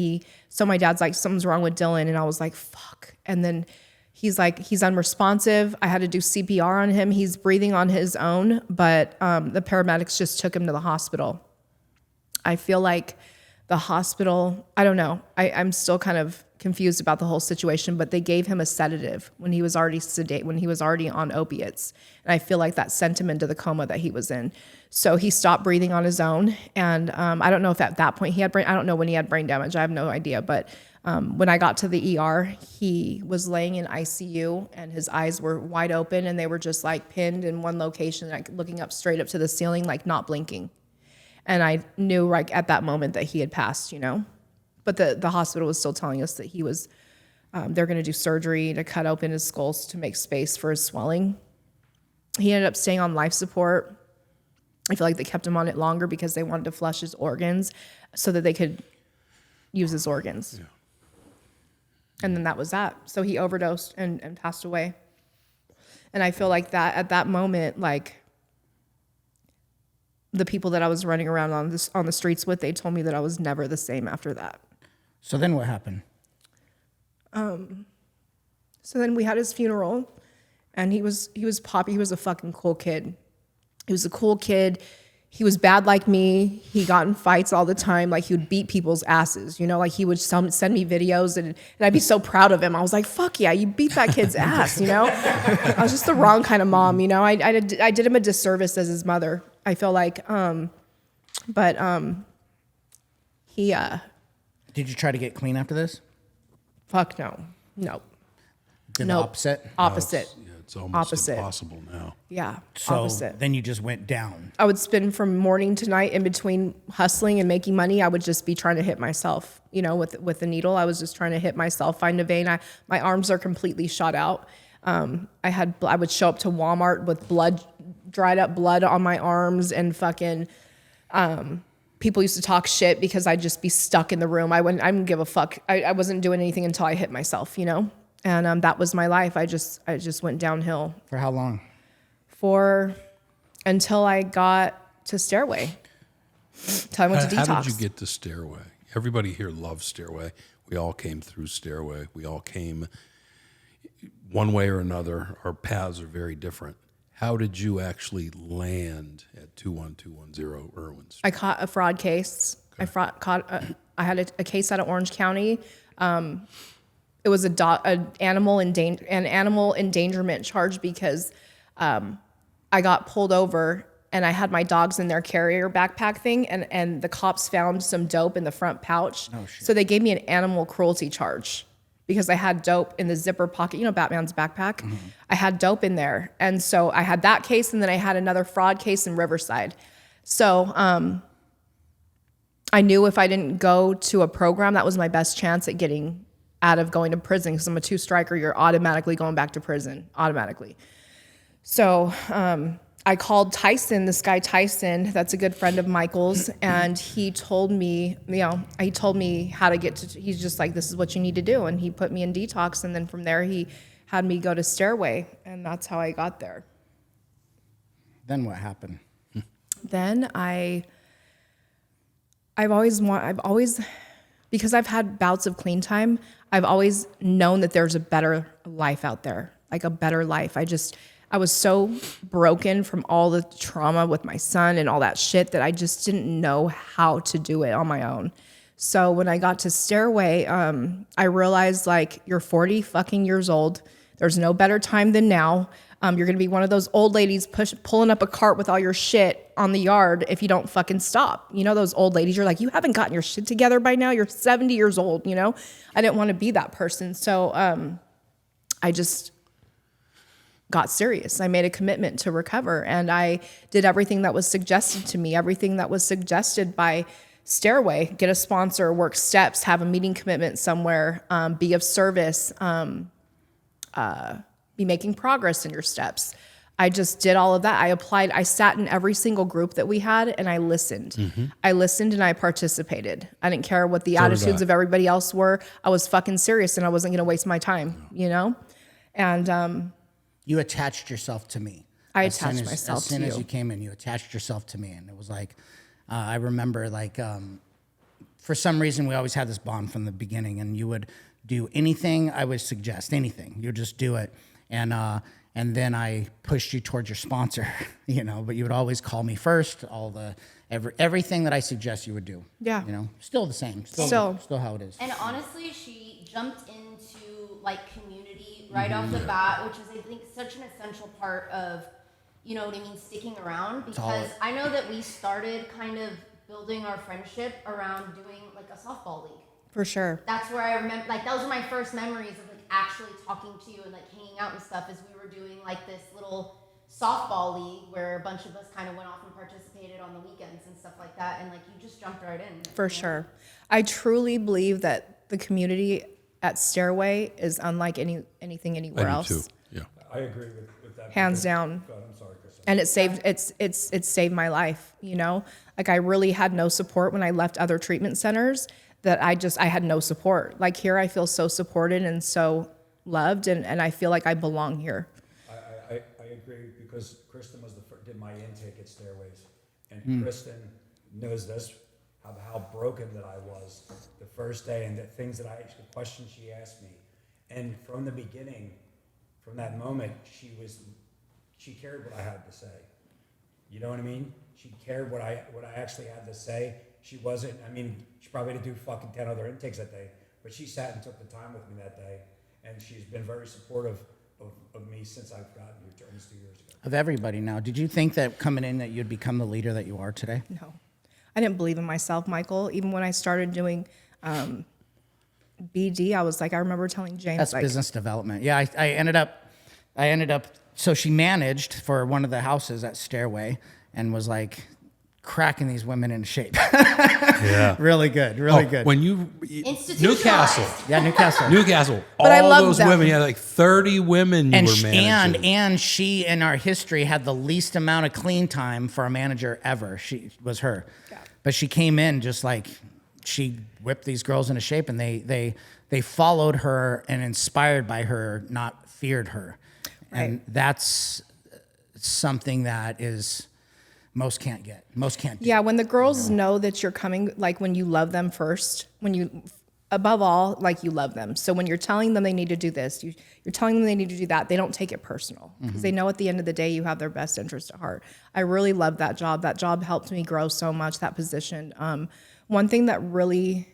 so my dad's like, something's wrong with Dylan, and I was like, fuck. And then he's like, he's unresponsive. I had to do CPR on him. He's breathing on his own, but the paramedics just took him to the hospital. I feel like the hospital, I don't know. I'm still kind of confused about the whole situation, but they gave him a sedative when he was already when he was already on opiates. And I feel like that sent him into the coma that he was in. So he stopped breathing on his own. And I don't know if at that point I don't know when he had brain damage. I have no idea. But When I got to the ER, he was laying in ICU and his eyes were wide open and they were just like pinned in one location, like looking up straight up to the ceiling, like not blinking. And I knew right at that moment that he had passed, you know. But the hospital was still telling us that he was, they're going to do surgery to cut open his skull to make space for his swelling. He ended up staying on life support. I feel like they kept him on it longer because they wanted to flush his organs so that they could use his organs. Yeah. And then that was that. So he overdosed and passed away. And I feel like that at that moment, like the people that I was running around on the streets with, they told me that I was never the same after that. So then what happened? So then we had his funeral, and he was Poppy. He was a fucking cool kid. He was a cool kid. He was bad like me. He got in fights all the time. Like he would beat people's asses, you know, like he would send me videos and I'd be so proud of him. I was like, fuck yeah, you beat that kid's ass, you know? I was just the wrong kind of mom, you know? I did him a disservice as his mother. I feel like, he, Did you try to get clean after this? fuck no. Did Nope. the opposite? Opposite. It's almost Opposite. impossible now. Yeah, So opposite. then you just went down. I would spend from morning to night in between hustling and making money. I would just be trying to hit myself, you know, with the needle. I was just trying to hit myself, find a vein. My arms are completely shot out. I would show up to Walmart with dried up blood on my arms and fucking, people used to talk shit because I'd just be stuck in the room. I didn't give a fuck. I wasn't doing anything until I hit myself, you know? And that was my life. I just went downhill. For how long? Until I got to Stairway. Until I went to Detox. How did you get to Stairway? Everybody here loves Stairway. We all came through Stairway. We all came one way or another. Our paths are very different. How did you actually land at 21210 Irwin Street? I caught a fraud case. Okay. I had a case out of Orange County. It was an animal endangerment charge because I got pulled over and I had my dogs in their carrier backpack thing, and the cops found some dope in the front pouch. Oh, shit. So they gave me an animal cruelty charge because I had dope in the zipper pocket, you know, Batman's backpack. Mm-hmm. I had dope in there. And so I had that case, and then I had another fraud case in Riverside. So I knew if I didn't go to a program, that was my best chance at getting out of going to prison, because I'm a 2-striker, you're automatically going back to prison, automatically. So I called Tyson, this guy Tyson, that's a good friend of Michael's, and he told me, how to get to, he's just like, this is what you need to do, and he put me in Detox, and then from there he had me go to Stairway, and that's how I got there. Then what happened? Then I've always, because I've had bouts of clean time, I've always known that there's a better life out there, like a better life. I was so broken from all the trauma with my son and all that shit that I just didn't know how to do it on my own. So when I got to Stairway, I realized, like, you're 40 fucking years old. There's no better time than now. You're gonna be one of those old ladies pulling up a cart with all your shit on the yard if you don't fucking stop. You know, those old ladies, you're like, you haven't gotten your shit together by now? You're 70 years old, you know? I didn't want to be that person. So I just got serious. I made a commitment to recover, and I did everything that was suggested to me, everything that was suggested by Stairway. Get a sponsor, work steps, have a meeting commitment somewhere, be of service, be making progress in your steps. I just did all of that. I applied. I sat in every single group that we had, and I listened. Mm-hmm. I listened and I participated. I didn't care what the attitudes of everybody else were. I was fucking serious, and I wasn't going to waste my time, you know? And you attached yourself to me. I attached myself to you. As soon as you came in, you attached yourself to me. And it was like, I remember, like, for some reason, we always had this bond from the beginning, and you would do anything I would suggest, anything. You would just do it. And then I pushed you towards your sponsor, you know, but you would always call me first. Everything that I suggest you would do. Yeah. You know, still the same. Still how it is. And honestly, she jumped into, like, community right off the bat, which is, I think, such an essential part of, you know what I mean, sticking around. Because I know that we started kind of building our friendship around doing, like, a softball league. For sure. That's where I remember, like, those were my first memories of like actually talking to you and like hanging out and stuff, as we were doing like this little softball league where a bunch of us kind of went off and participated on the weekends and stuff like that, and like you just jumped right in. For sure. I truly believe that the community at Stairway is unlike anything anywhere I do else. too. Yeah. I agree with that. Hands because- down. God, I'm sorry, Kristen. And it's saved my life, you know? Like I really had no support when I left other treatment centers, that I had no support. Like here I feel so supported and so loved, and I feel like I belong here. I agree, because Kristen did my intake at Stairways, and Kristen knows this, how broken that I was the first day, and the the questions she asked me, and from the beginning, from that moment, she cared what I had to say. You know what I mean? She cared what I actually had to say. She wasn't. I mean, she probably didn't do fucking 10 other intakes that day, but she sat and took the time with me that day, and she's been very supportive of me since I've gotten here almost 2 years ago. Of everybody now. Did you think that coming in that you'd become the leader that you are today? No, I didn't believe in myself, Michael. Even when I started doing BD, I was like, I remember telling James, That's like, business development. Yeah, I ended up, so she managed for one of the houses at Stairway and was like cracking these women into shape. Yeah. Really good, really good. When you Newcastle, Yeah, Newcastle. Newcastle, But I all love those them. women, you had like 30 women you and were sh- managing. and she in our history had the least amount of clean time for a manager ever. She was her, but she came in just like she whipped these girls into shape, and they followed her and inspired by her, not feared her, and that's something that is most can't get. Most can't do. yeah, when the girls know that you're coming, like when you love them first, above all, like you love them. So when you're telling them they need to do this, you're telling them they need to do that, they don't take it personal, because they know at the end of the day you have their best interest at heart. I really loved that job. That job helped me grow so much, that position. One thing that really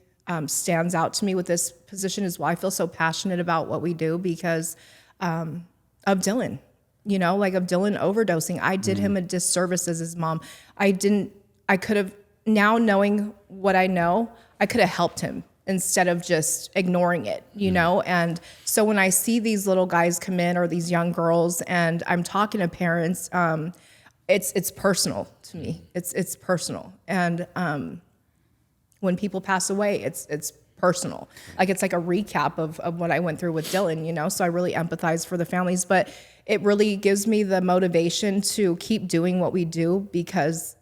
stands out to me with this position is why I feel so passionate about what we do, because of Dylan. You know, like of Dylan overdosing. I did him a disservice as his mom. I could have, now knowing what I know, I could have helped him instead of just ignoring it, you know? And so when I see these little guys come in, or these young girls, and I'm talking to parents, it's personal to me. It's personal. And when people pass away, it's personal. Like it's like a recap of what I went through with Dylan, you know? So I really empathize for the families, but it really gives me the motivation to keep doing what we do, because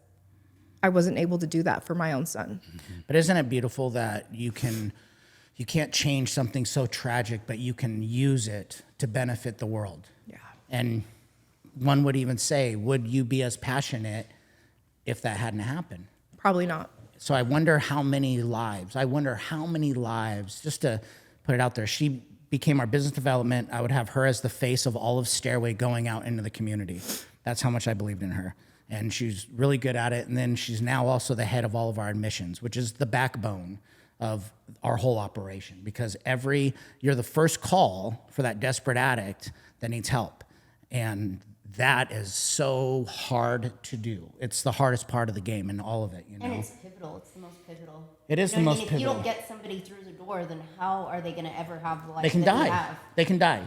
I wasn't able to do that for my own son. But isn't it beautiful that you can't change something so tragic, but you can use it to benefit the world? Yeah. And one would even say, would you be as passionate if that hadn't happened? Probably not. So I wonder how many lives, just to put it out there, she became our business development. I would have her as the face of all of Stairway going out into the community. That's how much I believed in her. And she's really good at it. And then she's now also the head of all of our admissions, which is the backbone of our whole operation, because you're the first call for that desperate addict that needs help. And that is so hard to do. It's the hardest part of the game and all of it, you know. And it's pivotal. It's the most pivotal. It is You know the what I most mean? If you pivotal. don't get somebody through the door, then how are they going to ever have the life They can that we die. have? They can die.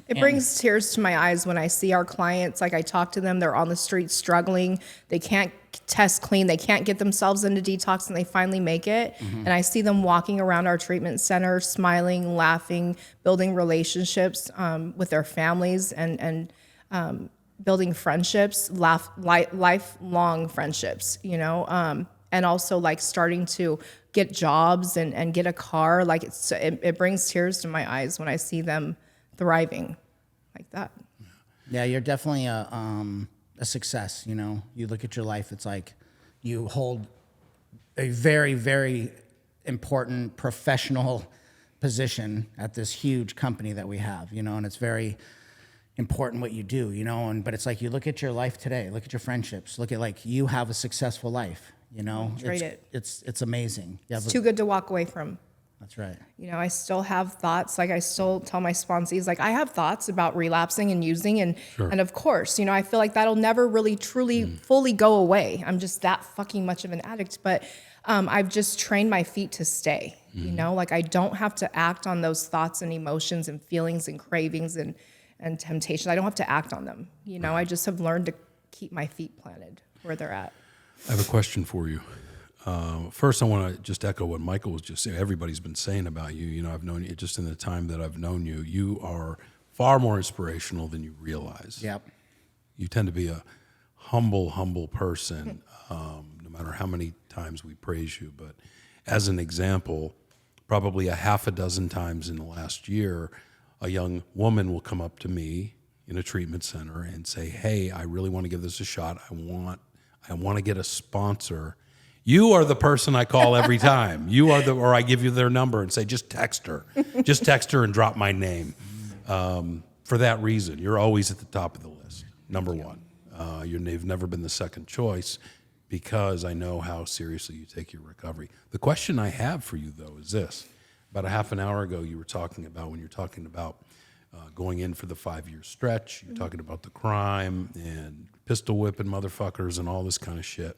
It brings tears to my eyes when I see our clients. Like I talk to them, they're on the street struggling. They can't test clean. They can't get themselves into detox, and they finally make it. And I see them walking around our treatment center, smiling, laughing, building relationships with their families, and building friendships, lifelong friendships, you know, and also like starting to get jobs and get a car. Like it brings tears to my eyes when I see them thriving like that. Yeah, you're definitely a success. You know, you look at your life, it's like you hold a very, very important professional position at this huge company that we have, you know, and it's very important what you do, you know, but it's like you look at your life today, look at your friendships, look at like you have a successful life, you know. It's amazing. It's too good to walk away from. That's right. You know, I still have thoughts. Like I still tell my sponsees, like I have thoughts about relapsing and using, and of course, you know, I feel like that'll never really truly fully go away. I'm just that fucking much of an addict, but I've just trained my feet to stay. You know, like I don't have to act on those thoughts and emotions and feelings and cravings and temptations. I don't have to act on them. You know, I just have learned to keep my feet planted where they're at. I have a question for you. First, I want to just echo what Michael was just saying. Everybody's been saying about you. You know, I've known you just in the time that I've known you. You are far more inspirational than you realize. Yep. You tend to be a humble person, no matter how many times we praise you. But as an example, probably a half a dozen times in the last year, a young woman will come up to me in a treatment center and say, hey, I really want to give this a shot. I want to get a sponsor. You are the person I call every time. Or I give you their number and say, just text her. Just text her and drop my name. For that reason, you're always at the top of the list, number one. You've never been the second choice because I know how seriously you take your recovery. The question I have for you, though, is this. About a half an hour ago, you were talking about, when you're talking about going in for the 5-year stretch, you're talking about the crime and pistol whipping motherfuckers and all this kind of shit.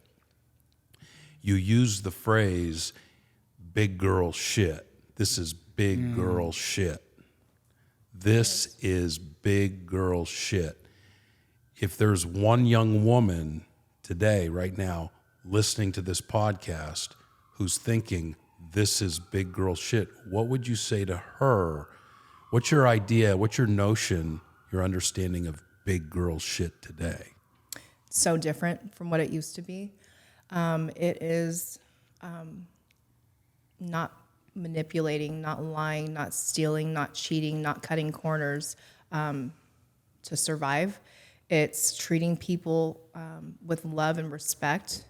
You use the phrase, big girl shit. This is big girl shit. This is big girl shit. If there's one young woman today, right now, listening to this podcast who's thinking, this is big girl shit, what would you say to her? What's your idea? What's your notion, your understanding of big girl shit today? So different from what it used to be. It is not manipulating, not lying, not stealing, not cheating, not cutting corners to survive. It's treating people with love and respect,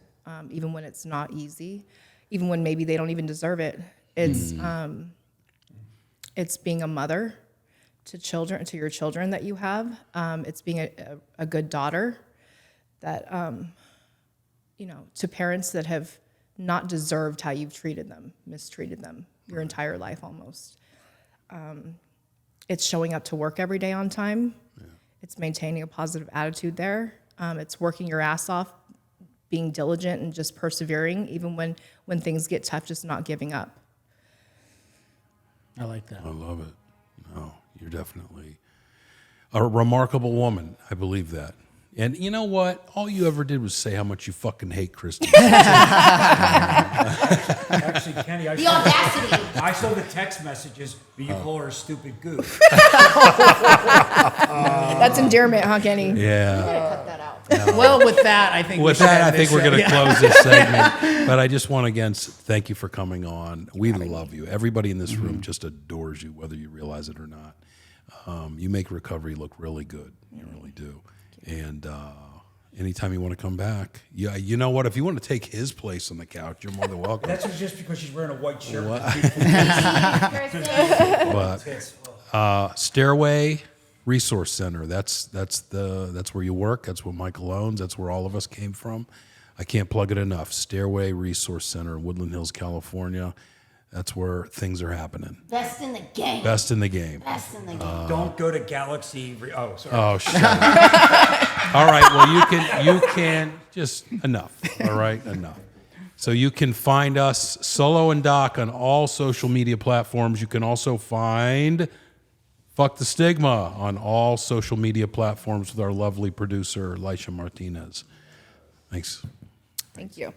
even when it's not easy, even when maybe they don't even deserve it. It's being a mother to children, to your children that you have. It's being a good daughter that, to parents that have not deserved how you've treated them, mistreated them your entire life almost. It's showing up to work every day on time. Yeah. It's maintaining a positive attitude there. It's working your ass off, being diligent and just persevering, even when things get tough, just not giving up. I like that. I love it. No, you're definitely a remarkable woman. I believe that. And you know what? All you ever did was say how much you fucking hate Kristen. Actually, Kenny, The audacity. I saw the text messages, but you call her a stupid goof. That's endearment, huh, Kenny? Yeah. Cut that out. Well, with that, I think With that, I think we're going to close this segment. But I just want to again thank you for coming on. We love you. Everybody in this room just adores you, whether you realize it or not. You make recovery look really good. You really do. And anytime you want to come back, yeah, you know what? If you want to take his place on the couch, you're more than welcome. That's just because she's wearing a white shirt. But Stairway Resource Center. That's where you work. That's what Michael owns. That's where all of us came from. I can't plug it enough. Stairway Resource Center in Woodland Hills, California. That's where things are happening. Best in the game. Best in the game. Best in the game. Don't go to Galaxy. Oh, sorry. Oh, shut up. All right. Well, you can just enough. All right, enough. So you can find us, Solo and Doc, on all social media platforms. You can also find Fuck the Stigma on all social media platforms with our lovely producer, Elisha Martinez. Thanks. Thank you.